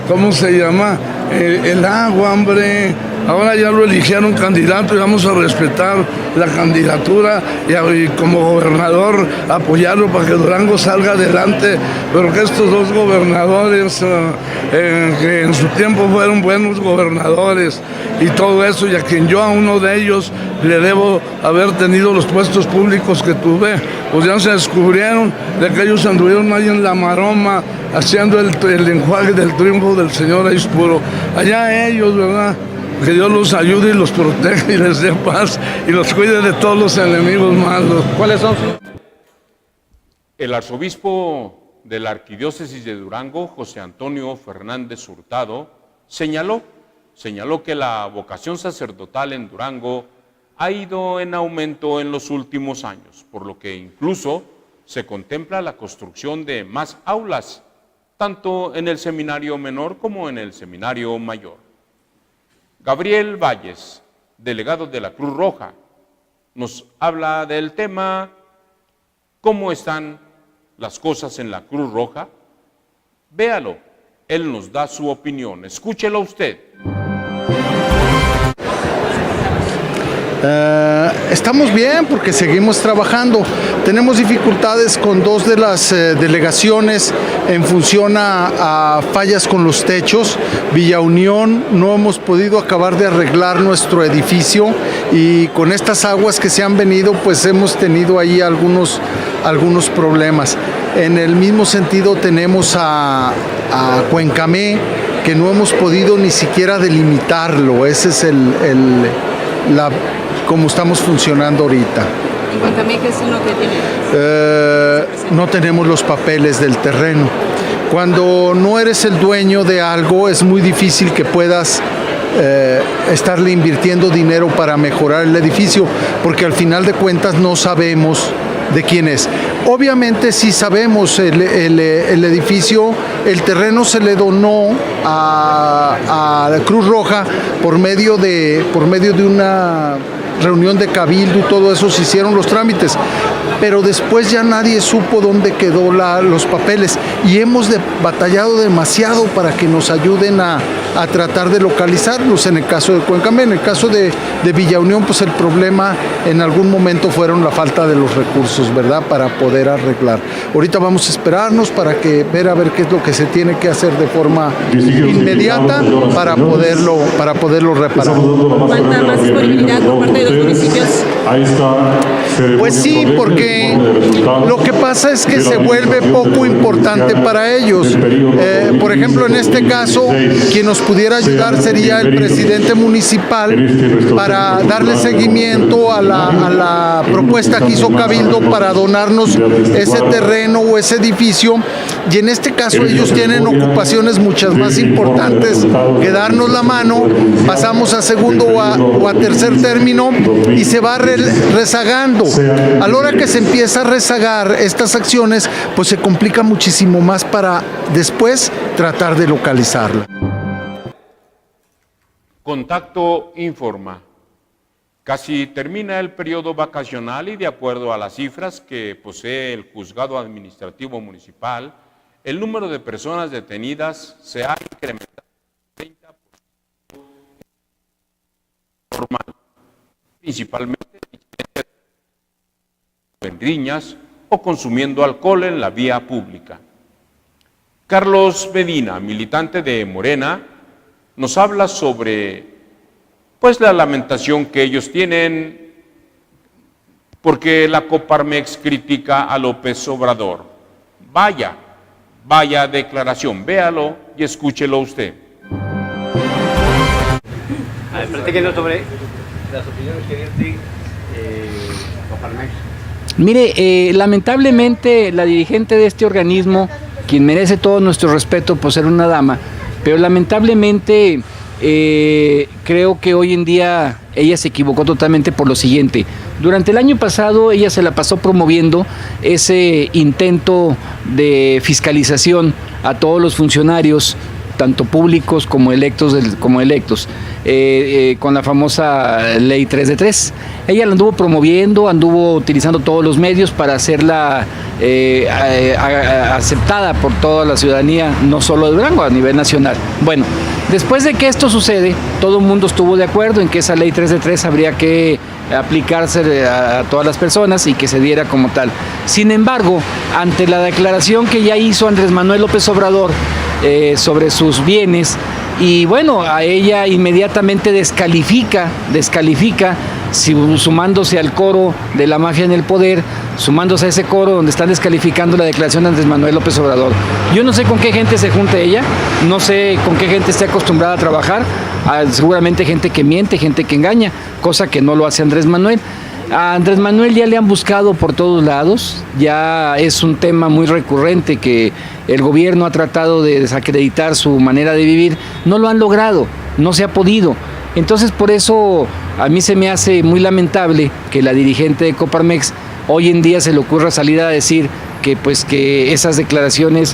¿cómo se llama? El agua, hombre. Ahora ya lo eligieron candidato y vamos a respetar la candidatura y como gobernador apoyarlo para que Durango salga adelante, pero que estos 2 gobernadores que en su tiempo fueron buenos gobernadores y todo eso, y a quien yo a uno de ellos le debo haber tenido los puestos públicos que tuve, pues ya se descubrieron de que ellos anduvieron ahí en la maroma haciendo el enjuague del triunfo del señor Aispuro. Allá ellos, ¿verdad? Que Dios los ayude y los proteja y les dé paz y los cuide de todos los enemigos malos. ¿Cuáles son? El arzobispo de la Arquidiócesis de Durango, José Antonio Fernández Hurtado, señaló que la vocación sacerdotal en Durango ha ido en aumento en los últimos años, por lo que incluso se contempla la construcción de más aulas, tanto en el seminario menor como en el seminario mayor. Gabriel Valles, delegado de la Cruz Roja, nos habla del tema, cómo están las cosas en la Cruz Roja. Véalo Él nos da su opinión. Escúchelo usted. Estamos bien porque seguimos trabajando. Tenemos dificultades con dos de las delegaciones en función a fallas con los techos. Villa Unión no hemos podido acabar de arreglar nuestro edificio y con estas aguas que se han venido pues hemos tenido ahí algunos problemas. En el mismo sentido tenemos a Cuencamé, que no hemos podido ni siquiera delimitarlo. Ese es cómo estamos funcionando ahorita. ¿Y Cuencamé qué es lo que tiene? No tenemos los papeles del terreno. Cuando no eres el dueño de algo es muy difícil que puedas estarle invirtiendo dinero para mejorar el edificio, porque al final de cuentas no sabemos de quién es. Obviamente sí sabemos el edificio, el terreno se le donó a la Cruz Roja por medio de una reunión de cabildo y todo eso, se hicieron los trámites, pero después ya nadie supo dónde quedó los papeles y hemos batallado demasiado para que nos ayuden a tratar de localizarlos en el caso de Cuencamé. En el caso de Villa Unión, pues el problema en algún momento fueron la falta de los recursos, ¿verdad?, para poder arreglar. Ahorita vamos a esperarnos para ver a ver qué es lo que se tiene que hacer de forma inmediata para poderlo reparar. ¿Falta más disponibilidad por parte de los municipios? Pues sí, porque lo que pasa es que se vuelve poco importante para ellos. Por ejemplo, en este caso, quien nos pudiera ayudar sería el presidente municipal para darle seguimiento a la propuesta que hizo Cabildo para donarnos ese terreno o ese edificio, y en este caso ellos tienen ocupaciones muchas más importantes que darnos la mano. Pasamos a segundo o a tercer término y se va rezagando. A la hora que se empieza a rezagar estas acciones, pues se complica muchísimo más para después tratar de localizarla. Contacto informa. Casi termina el periodo vacacional y de acuerdo a las cifras que posee el Juzgado Administrativo Municipal, el número de personas detenidas se ha incrementado 30% normal, principalmente en riñas o consumiendo alcohol en la vía pública. Carlos Medina, militante de Morena, nos habla sobre la lamentación que ellos tienen porque la Coparmex critica a López Obrador. Vaya declaración, véalo y escúchelo usted. A ver, platíquenos sobre las opiniones que vierte Coparmex. Mire, lamentablemente la dirigente de este organismo, quien merece todo nuestro respeto por ser una dama, pero lamentablemente creo que hoy en día ella se equivocó totalmente por lo siguiente. Durante el año pasado ella se la pasó promoviendo ese intento de fiscalización a todos los funcionarios, tanto públicos como electos, con la famosa ley 3 de 3. Ella la anduvo promoviendo, anduvo utilizando todos los medios para hacerla aceptada por toda la ciudadanía, no solo de Durango, a nivel nacional. Bueno, después de que esto sucede, todo el mundo estuvo de acuerdo en que esa ley 3 de 3 habría que aplicarse a todas las personas y que se diera como tal. Sin embargo, ante la declaración que ya hizo Andrés Manuel López Obrador sobre sus bienes, y bueno, a ella inmediatamente descalifica, sumándose al coro de la mafia en el poder, sumándose a ese coro donde están descalificando la declaración de Andrés Manuel López Obrador. Yo no sé con qué gente se junta ella, no sé con qué gente esté acostumbrada a trabajar, seguramente gente que miente, gente que engaña, cosa que no lo hace Andrés Manuel. A Andrés Manuel ya le han buscado por todos lados, ya es un tema muy recurrente que el gobierno ha tratado de desacreditar su manera de vivir, no lo han logrado, no se ha podido. Entonces por eso a mí se me hace muy lamentable que la dirigente de Coparmex hoy en día se le ocurra salir a decir que esas declaraciones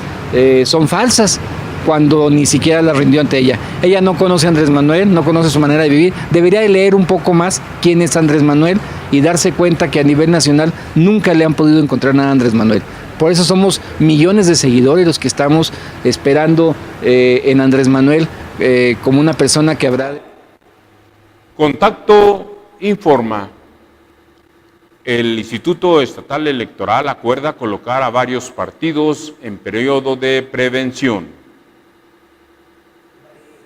son falsas, cuando ni siquiera la rindió ante ella. Ella no conoce a Andrés Manuel, no conoce su manera de vivir, debería de leer un poco más quién es Andrés Manuel y darse cuenta que a nivel nacional nunca le han podido encontrar nada a Andrés Manuel. Por eso somos millones de seguidores los que estamos esperando en Andrés Manuel como una persona que habrá... Contacto informa. El Instituto Estatal Electoral acuerda colocar a varios partidos en periodo de prevención.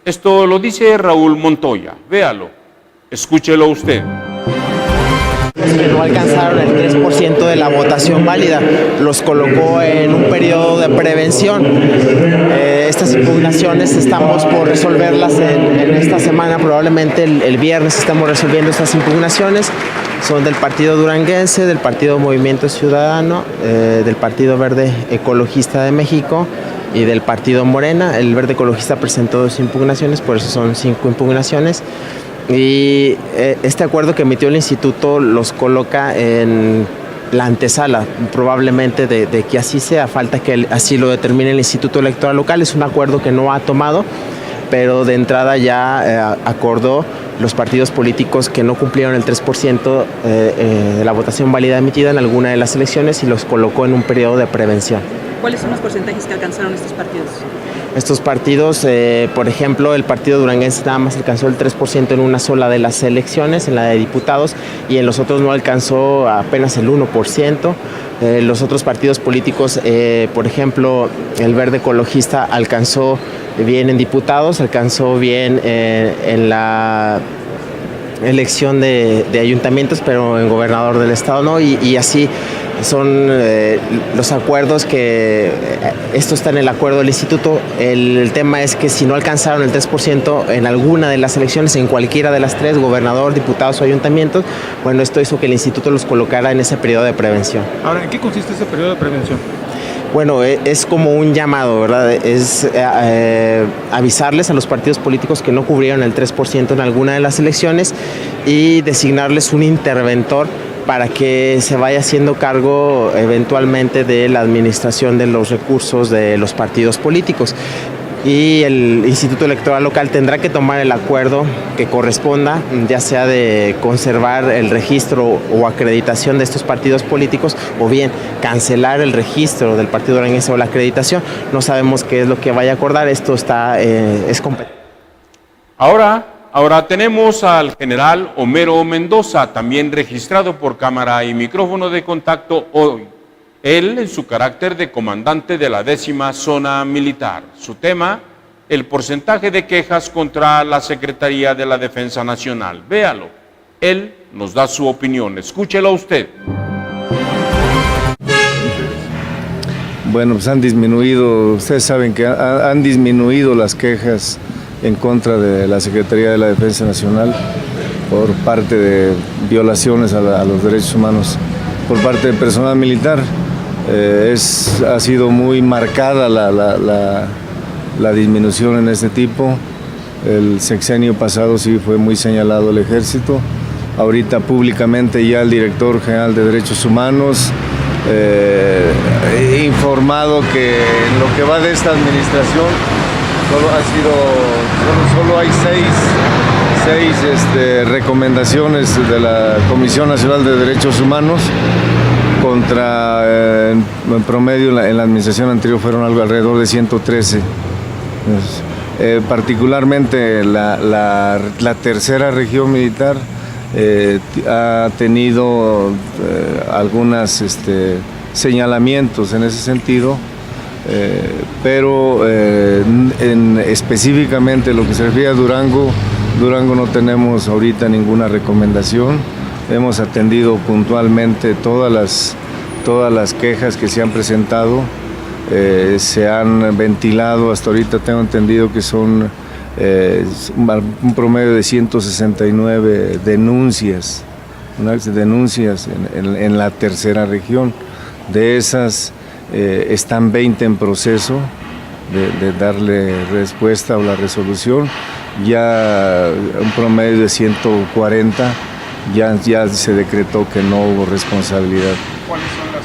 Esto lo dice Raúl Montoya. Véalo, escúchelo usted. Que no alcanzaron el 3% de la votación válida, los colocó en un periodo de prevención. Estas impugnaciones estamos por resolverlas en esta semana, probablemente el viernes estamos resolviendo estas impugnaciones. Son del Partido Duranguense, del Partido Movimiento Ciudadano, del Partido Verde Ecologista de México y del Partido Morena. El Verde Ecologista presentó 2 impugnaciones, por eso son 5 impugnaciones. Y este acuerdo que emitió el instituto los coloca en la antesala, probablemente de que así sea, falta que así lo determine el Instituto Electoral Local. Es un acuerdo que no ha tomado, pero de entrada ya acordó los partidos políticos que no cumplieron el 3% de la votación válida emitida en alguna de las elecciones y los colocó en un periodo de prevención. ¿Cuáles son los porcentajes que alcanzaron estos partidos? Estos partidos, por ejemplo, el Partido Duranguense nada más alcanzó el 3% en una sola de las elecciones, en la de diputados, y en los otros no alcanzó apenas el 1%. Los otros partidos políticos, por ejemplo, el Verde Ecologista alcanzó bien en diputados, alcanzó bien en la elección de ayuntamientos, pero en gobernador del estado no, y así son los acuerdos que esto está en el acuerdo del instituto. El tema es que si no alcanzaron el 3% en alguna de las elecciones, en cualquiera de las 3, gobernador, diputados o ayuntamientos, bueno, esto hizo que el instituto los colocara en ese periodo de prevención. Ahora, ¿en qué consiste ese periodo de prevención? Bueno, es como un llamado, ¿verdad? Es avisarles a los partidos políticos que no cubrieron el 3% en alguna de las elecciones y designarles un interventor para que se vaya haciendo cargo eventualmente de la administración de los recursos de los partidos políticos. Y el Instituto Electoral Local tendrá que tomar el acuerdo que corresponda, ya sea de conservar el registro o acreditación de estos partidos políticos, o bien cancelar el registro del Partido Duranguense o la acreditación. No sabemos qué es lo que vaya a acordar, esto es competente. Ahora tenemos al general Homero Mendoza, también registrado por cámara y micrófono de contacto hoy. Él en su carácter de comandante de la 10ª Zona Militar. Su tema, el porcentaje de quejas contra la Secretaría de la Defensa Nacional. Véalo, él nos da su opinión, escúchelo usted. Bueno, pues han disminuido, ustedes saben que han disminuido las quejas en contra de la Secretaría de la Defensa Nacional por parte de violaciones a los derechos humanos por parte del personal militar. Ha sido muy marcada la disminución en este tipo. El sexenio pasado sí fue muy señalado el ejército. Ahorita públicamente ya el director general de Derechos Humanos he informado que en lo que va de esta administración solo hay seis recomendaciones de la Comisión Nacional de Derechos Humanos contra, en promedio en la administración anterior fueron alrededor de 113. Particularmente la tercera región militar ha tenido algunos señalamientos en ese sentido, pero específicamente lo que se refiere a Durango no tenemos ahorita ninguna recomendación. Hemos atendido puntualmente todas las quejas que se han presentado, se han ventilado, hasta ahorita tengo entendido que son un promedio de 169 denuncias en la tercera región. De esas están 20 en proceso de darle respuesta o la resolución, ya un promedio de 140 ya se decretó que no hubo responsabilidad. ¿Cuáles son las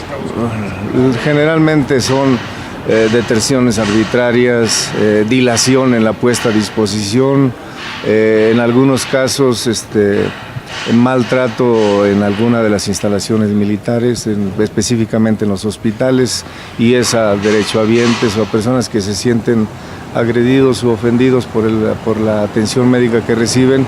causas? Generalmente son detenciones arbitrarias, dilación en la puesta a disposición, en algunos casos maltrato en alguna de las instalaciones militares, específicamente en los hospitales, y es a derechohabientes o a personas que se sienten agredidos o ofendidos por la atención médica que reciben,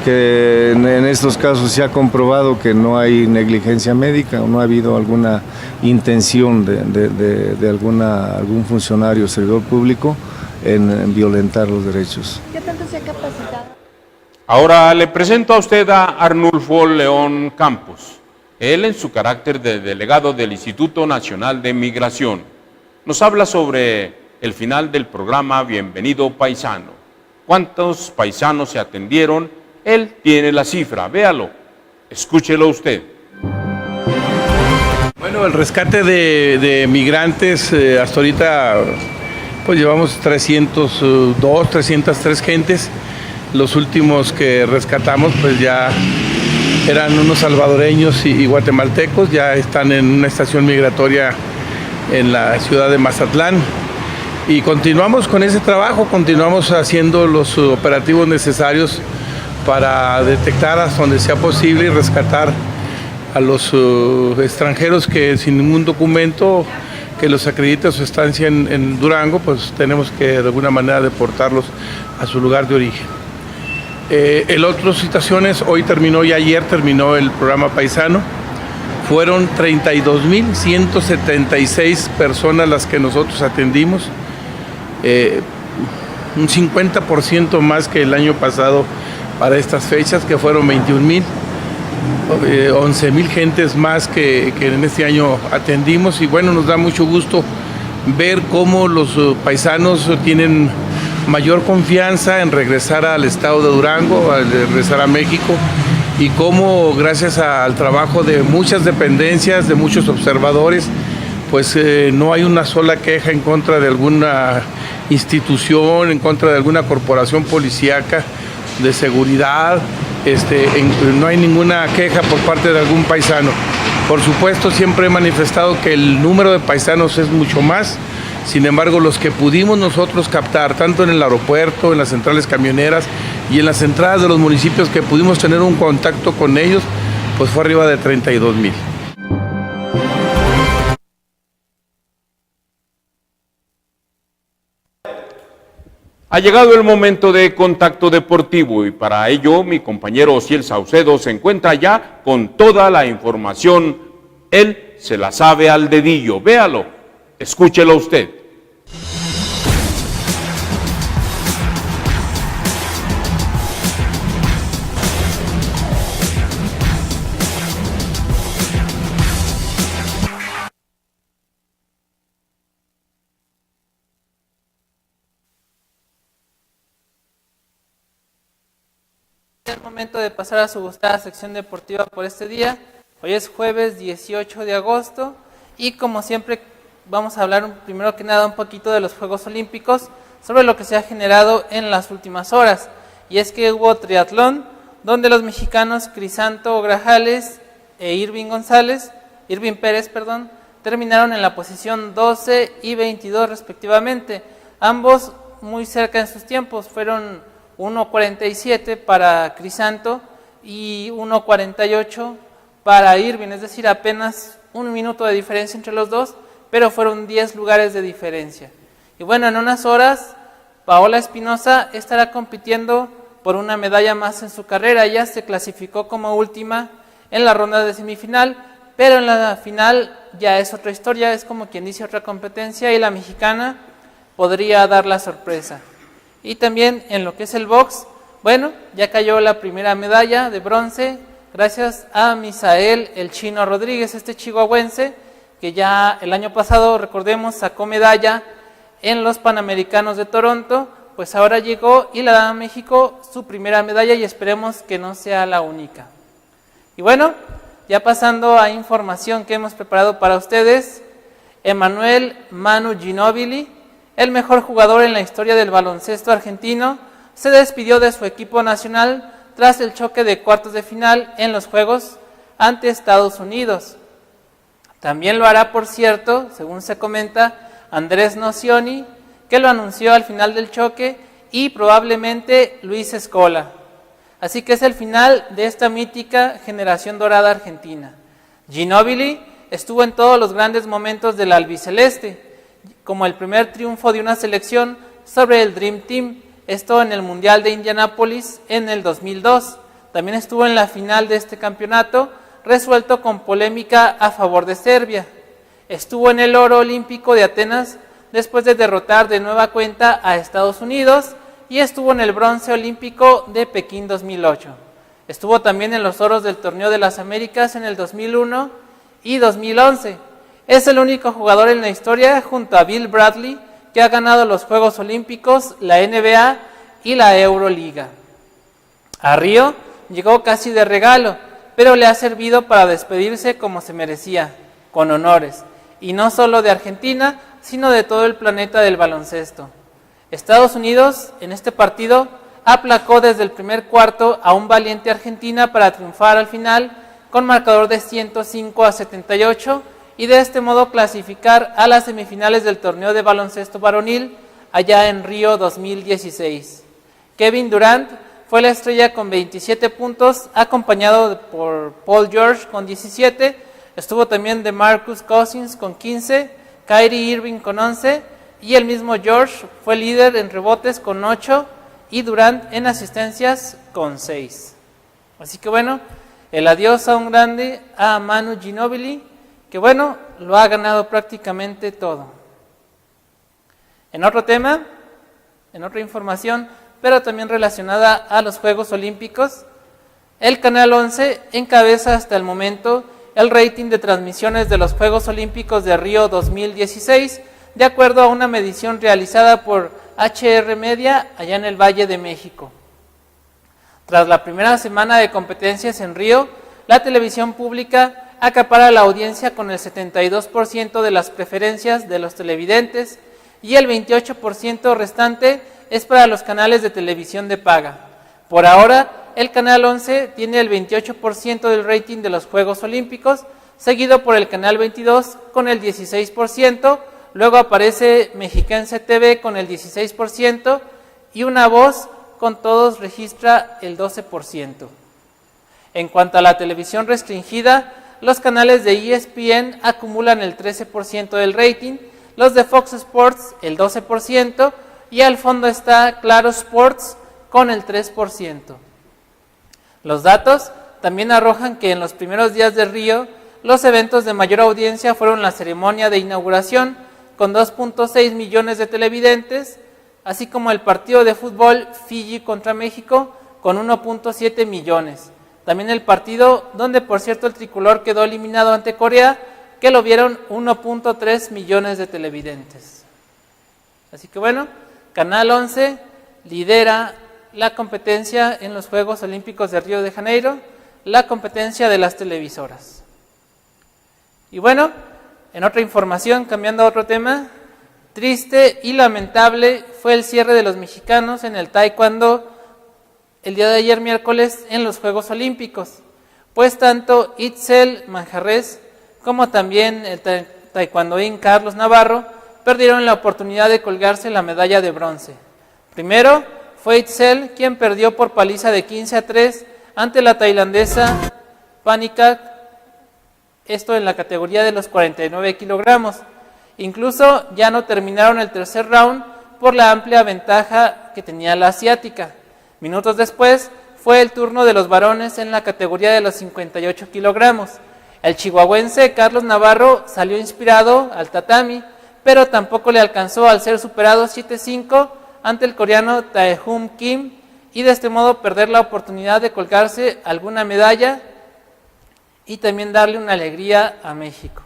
que en estos casos se ha comprobado que no hay negligencia médica o no ha habido alguna intención de algún funcionario o servidor público en violentar los derechos. ¿Qué tanto se ha capacitado? Ahora le presento a usted a Arnulfo León Campos. Él, en su carácter de delegado del Instituto Nacional de Migración, nos habla sobre el final del programa Bienvenido Paisano. ¿Cuántos paisanos se atendieron? Él tiene la cifra, véalo, escúchelo usted. Bueno, el rescate de migrantes, hasta ahorita pues llevamos 302, 303 gentes. Los últimos que rescatamos pues ya eran unos salvadoreños y guatemaltecos, ya están en una estación migratoria en la ciudad de Mazatlán. Y continuamos con ese trabajo, continuamos haciendo los operativos necesarios para detectar hasta donde sea posible y rescatar a los extranjeros que sin ningún documento que los acredite su estancia en Durango, pues tenemos que de alguna manera deportarlos a su lugar de origen. En otras situaciones, hoy terminó y ayer terminó el programa Paisano. Fueron 32.176 personas las que nosotros atendimos, un 50% más que el año pasado para estas fechas, que fueron 21.000, 11.000 gentes más que en este año atendimos. Y bueno, nos da mucho gusto ver cómo los paisanos tienen mayor confianza en regresar al estado de Durango, al regresar a México, y cómo gracias al trabajo de muchas dependencias, de muchos observadores, pues no hay una sola queja en contra de alguna institución, en contra de alguna corporación policíaca de seguridad, no hay ninguna queja por parte de algún paisano. Por supuesto, siempre he manifestado que el número de paisanos es mucho más. Sin embargo, los que pudimos nosotros captar, tanto en el aeropuerto, en las centrales camioneras y en las entradas de los municipios que pudimos tener un contacto con ellos, pues fue arriba de 32.000. Ha llegado el momento de Contacto Deportivo y para ello mi compañero Osiel Saucedo se encuentra ya con toda la información. Él se la sabe al dedillo, véalo, escúchelo usted. Es momento de pasar a su gustada sección deportiva por este día. Hoy es jueves 18 de agosto y como siempre vamos a hablar primero que nada un poquito de los Juegos Olímpicos, sobre lo que se ha generado en las últimas horas. Y es que hubo triatlón, donde los mexicanos Crisanto Grajales e Irving Pérez, terminaron en la posición 12 y 22 respectivamente. Ambos muy cerca en sus tiempos, fueron 1.47 para Crisanto y 1.48 para Irving, es decir, apenas un minuto de diferencia entre los dos, pero fueron 10 lugares de diferencia. Y bueno, en unas horas, Paola Espinosa estará compitiendo por una medalla más en su carrera. Ella se clasificó como última en la ronda de semifinal, pero en la final ya es otra historia, es como quien dice otra competencia y la mexicana podría dar la sorpresa. Y también en lo que es el box, bueno, ya cayó la primera medalla de bronce gracias a Misael el Chino Rodríguez, este chihuahuense que ya el año pasado, recordemos, sacó medalla en los Panamericanos de Toronto, pues ahora llegó y le da a México su primera medalla y esperemos que no sea la única. Y bueno, ya pasando a información que hemos preparado para ustedes, Emanuel Manu Ginóbili, el mejor jugador en la historia del baloncesto argentino, se despidió de su equipo nacional tras el choque de cuartos de final en los Juegos ante Estados Unidos. También lo hará, por cierto, según se comenta, Andrés Nocioni, que lo anunció al final del choque, y probablemente Luis Scola. Así que es el final de esta mítica generación dorada argentina. Ginóbili estuvo en todos los grandes momentos del albiceleste, como el primer triunfo de una selección sobre el Dream Team, esto en el Mundial de Indianápolis en el 2002. También estuvo en la final de este campeonato, resuelto con polémica a favor de Serbia. Estuvo en el oro olímpico de Atenas después de derrotar de nueva cuenta a Estados Unidos, y estuvo en el bronce olímpico de Pekín 2008. Estuvo también en los oros del Torneo de las Américas en el 2001 y 2011. Es el único jugador en la historia, junto a Bill Bradley, que ha ganado los Juegos Olímpicos, la NBA y la Euroliga. A Río llegó casi de regalo, pero le ha servido para despedirse como se merecía, con honores, y no solo de Argentina, sino de todo el planeta del baloncesto. Estados Unidos, en este partido, aplacó desde el primer cuarto a un valiente Argentina para triunfar al final con marcador de 105-78 y de este modo clasificar a las semifinales del torneo de baloncesto varonil allá en Río 2016. Kevin Durant fue la estrella con 27 puntos, acompañado por Paul George con 17, estuvo también DeMarcus Cousins con 15, Kyrie Irving con 11, y el mismo George fue líder en rebotes con 8 y Durant en asistencias con 6. Así que bueno, el adiós a un grande, a Manu Ginóbili, que bueno, lo ha ganado prácticamente todo. En otro tema, en otra información, pero también relacionada a los Juegos Olímpicos, el Canal 11 encabeza hasta el momento el rating de transmisiones de los Juegos Olímpicos de Río 2016, de acuerdo a una medición realizada por HR Media allá en el Valle de México. Tras la primera semana de competencias en Río, la televisión pública acapara la audiencia con el 72% de las preferencias de los televidentes y el 28% restante es para los canales de televisión de paga. Por ahora, el Canal 11 tiene el 28% del rating de los Juegos Olímpicos, seguido por el Canal 22 con el 16%, luego aparece Mexiquense TV con el 16% y Una Voz con todos registra el 12%. En cuanto a la televisión restringida, los canales de ESPN acumulan el 13% del rating, los de Fox Sports el 12% y al fondo está Claro Sports con el 3%. Los datos también arrojan que en los primeros días de Río, los eventos de mayor audiencia fueron la ceremonia de inauguración con 2.6 millones de televidentes, así como el partido de fútbol Fiji contra México con 1.7 millones. También el partido donde, por cierto, el tricolor quedó eliminado ante Corea, que lo vieron 1.3 millones de televidentes. Así que bueno, Canal 11 lidera la competencia en los Juegos Olímpicos de Río de Janeiro, la competencia de las televisoras. Y bueno, en otra información, cambiando a otro tema, triste y lamentable fue el cierre de los mexicanos en el taekwondo el día de ayer miércoles en los Juegos Olímpicos, pues tanto Itzel Manjarres como también el taekwondoín Carlos Navarro perdieron la oportunidad de colgarse la medalla de bronce. Primero fue Itzel quien perdió por paliza de 15-3 ante la tailandesa Panikak, esto en la categoría de los 49 kilogramos. Incluso ya no terminaron el tercer round por la amplia ventaja que tenía la asiática. Minutos después fue el turno de los varones en la categoría de los 58 kilogramos. El chihuahuense Carlos Navarro salió inspirado al tatami, pero tampoco le alcanzó al ser superado 7-5 ante el coreano Taehum Kim y de este modo perder la oportunidad de colgarse alguna medalla y también darle una alegría a México.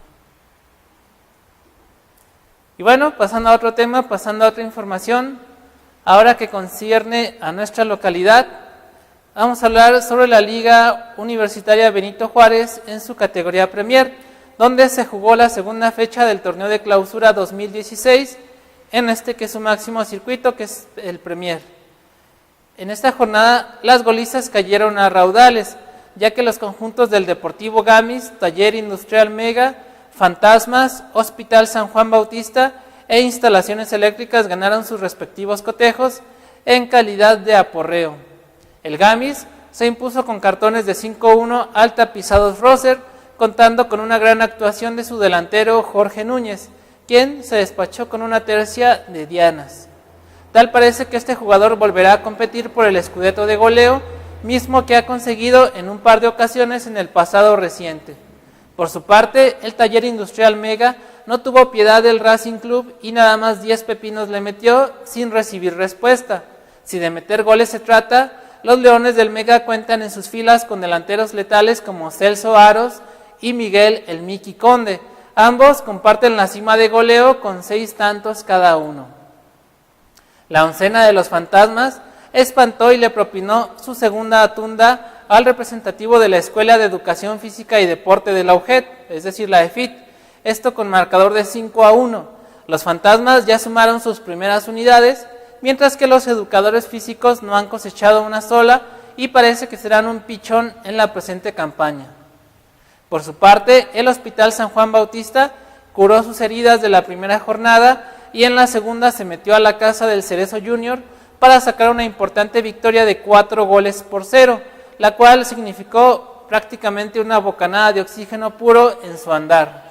Y bueno, pasando a otro tema, pasando a otra información, ahora que concierne a nuestra localidad, vamos a hablar sobre la Liga Universitaria Benito Juárez en su categoría Premier, donde se jugó la segunda fecha del torneo de clausura 2016, en este que es su máximo circuito, que es el Premier. En esta jornada, las golizas cayeron a raudales, ya que los conjuntos del Deportivo Gamis, Taller Industrial Mega, Fantasmas, Hospital San Juan Bautista e Instalaciones Eléctricas ganaron sus respectivos cotejos en calidad de aporreo. El Gamis se impuso con cartones de 5-1 al Tapizados Roser, contando con una gran actuación de su delantero Jorge Núñez, quien se despachó con una tercia de dianas. Tal parece que este jugador volverá a competir por el Scudetto de goleo, mismo que ha conseguido en un par de ocasiones en el pasado reciente. Por su parte, el Taller Industrial Mega no tuvo piedad del Racing Club y nada más 10 pepinos le metió sin recibir respuesta. Si de meter goles se trata, los Leones del Mega cuentan en sus filas con delanteros letales como Celso Aros y Miguel El Miki Conde. Ambos comparten la cima de goleo con 6 tantos cada uno. La oncena de los Fantasmas espantó y le propinó su segunda tunda al representativo de la Escuela de Educación Física y Deporte de la UGED, es decir, la EFIT, esto con marcador de 5-1. Los Fantasmas ya sumaron sus primeras unidades, mientras que los educadores físicos no han cosechado una sola y parece que serán un pichón en la presente campaña. Por su parte, el Hospital San Juan Bautista curó sus heridas de la primera jornada y en la segunda se metió a la casa del Cerezo Junior para sacar una importante victoria de 4-0, la cual significó prácticamente una bocanada de oxígeno puro en su andar.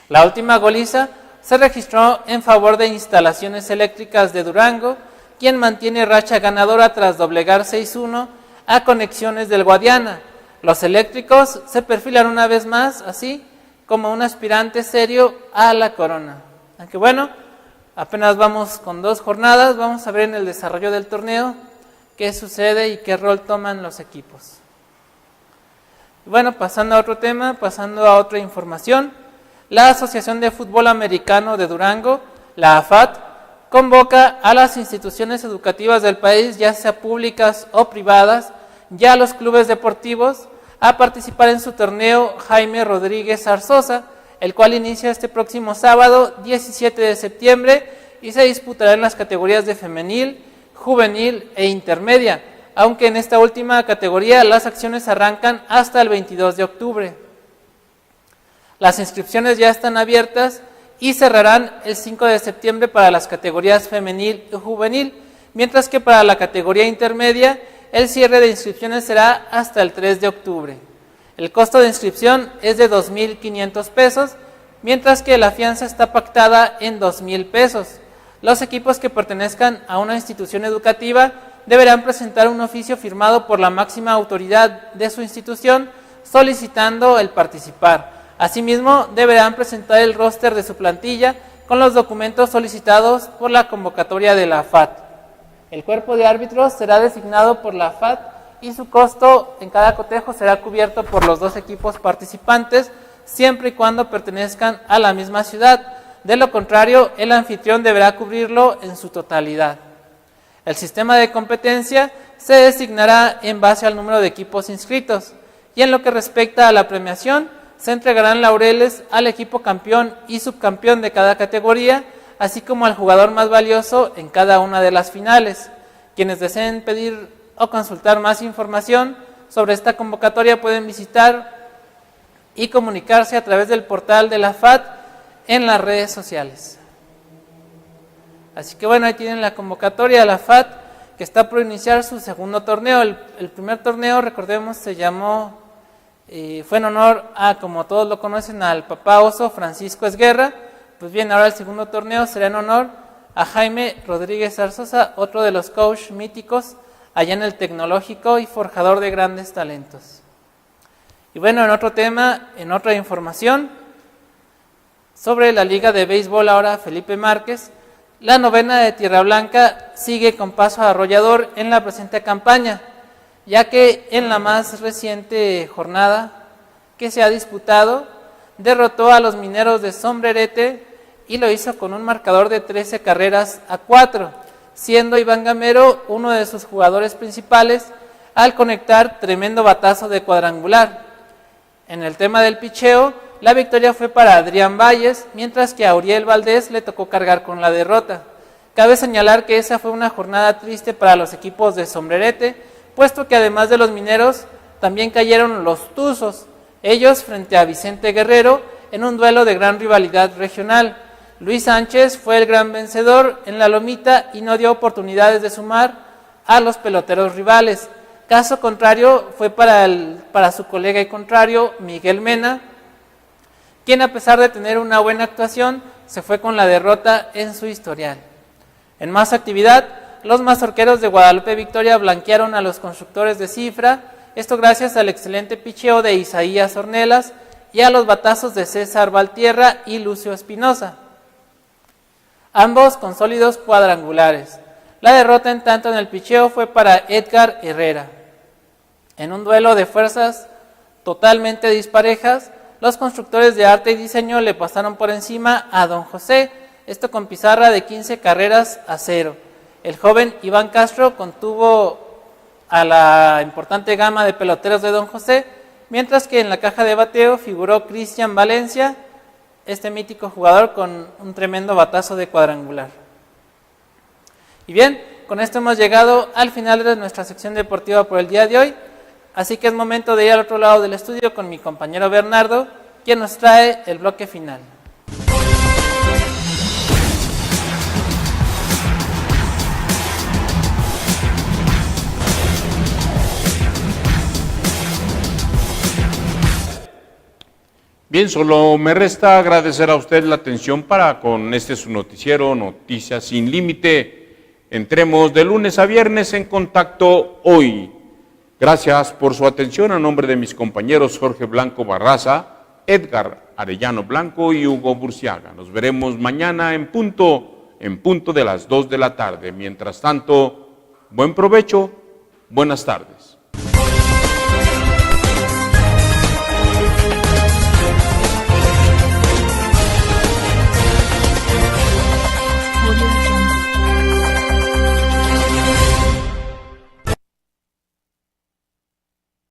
La última goliza se registró en favor de Instalaciones Eléctricas de Durango, quien mantiene racha ganadora tras doblegar 6-1 a Conexiones del Guadiana. Los eléctricos se perfilan una vez más, así como un aspirante serio a la corona. Aunque bueno, apenas vamos con 2 jornadas, vamos a ver en el desarrollo del torneo qué sucede y qué rol toman los equipos. Bueno, pasando a otro tema, pasando a otra información, la Asociación de Fútbol Americano de Durango, la AFAT, convoca a las instituciones educativas del país, ya sea públicas o privadas, ya a los clubes deportivos, a participar en su torneo Jaime Rodríguez Arzosa, el cual inicia este próximo sábado 17 de septiembre y se disputará en las categorías de femenil, juvenil e intermedia, aunque en esta última categoría las acciones arrancan hasta el 22 de octubre. Las inscripciones ya están abiertas y cerrarán el 5 de septiembre para las categorías femenil y juvenil, mientras que para la categoría intermedia el cierre de inscripciones será hasta el 3 de octubre. El costo de inscripción es de 2,500 pesos, mientras que la fianza está pactada en 2,000 pesos. Los equipos que pertenezcan a una institución educativa deberán presentar un oficio firmado por la máxima autoridad de su institución solicitando el participar. Asimismo, deberán presentar el roster de su plantilla con los documentos solicitados por la convocatoria de la AFAT. El cuerpo de árbitros será designado por la AFAT y su costo en cada cotejo será cubierto por los 2 equipos participantes, siempre y cuando pertenezcan a la misma ciudad. De lo contrario, el anfitrión deberá cubrirlo en su totalidad. El sistema de competencia se designará en base al número de equipos inscritos, y en lo que respecta a la premiación, se entregarán laureles al equipo campeón y subcampeón de cada categoría, así como al jugador más valioso en cada una de las finales. Quienes deseen pedir o consultar más información sobre esta convocatoria pueden visitar y comunicarse a través del portal de la FAT en las redes sociales. Así que bueno, ahí tienen la convocatoria de la FAT, que está por iniciar su segundo torneo. El primer torneo, recordemos, se llamó, fue en honor a, como todos lo conocen, al papá oso Francisco Esguerra. Pues bien, ahora el segundo torneo será en honor a Jaime Rodríguez Arzosa, otro de los coach míticos allá en el Tecnológico y forjador de grandes talentos. Y bueno, en otro tema, en otra información, sobre la Liga de Béisbol ahora Felipe Márquez, la novena de Tierra Blanca sigue con paso arrollador en la presente campaña, ya que en la más reciente jornada que se ha disputado, derrotó a los Mineros de Sombrerete y lo hizo con un marcador de 13 carreras a 4, siendo Iván Gamero uno de sus jugadores principales al conectar tremendo batazo de cuadrangular. En el tema del picheo, la victoria fue para Adrián Valles, mientras que a Uriel Valdés le tocó cargar con la derrota. Cabe señalar que esa fue una jornada triste para los equipos de Sombrerete, puesto que además de los Mineros, también cayeron los Tuzos, ellos frente a Vicente Guerrero en un duelo de gran rivalidad regional. Luis Sánchez fue el gran vencedor en la lomita y no dio oportunidades de sumar a los peloteros rivales. Caso contrario fue para su colega y contrario, Miguel Mena, quien a pesar de tener una buena actuación, se fue con la derrota en su historial. En más actividad, los mazorqueros de Guadalupe Victoria blanquearon a los constructores de Cifra, esto gracias al excelente picheo de Isaías Ornelas y a los batazos de César Valtierra y Lucio Espinosa, ambos con sólidos cuadrangulares. La derrota en tanto en el picheo fue para Edgar Herrera. En un duelo de fuerzas totalmente disparejas, los constructores de arte y diseño le pasaron por encima a Don José, esto con pizarra de 15 carreras a 0. El joven Iván Castro contuvo a la importante gama de peloteros de Don José, mientras que en la caja de bateo figuró Cristian Valencia, este mítico jugador con un tremendo batazo de cuadrangular. Y bien, con esto hemos llegado al final de nuestra sección deportiva por el día de hoy, así que es momento de ir al otro lado del estudio con mi compañero Bernardo, quien nos trae el bloque final. Bien, solo me resta agradecer a usted la atención para con su noticiero Noticias Sin Límite. Entremos de lunes a viernes en contacto hoy. Gracias por su atención a nombre de mis compañeros Jorge Blanco Barraza, Edgar Arellano Blanco y Hugo Burciaga. Nos veremos mañana en punto de las 2 de la tarde. Mientras tanto, buen provecho, buenas tardes.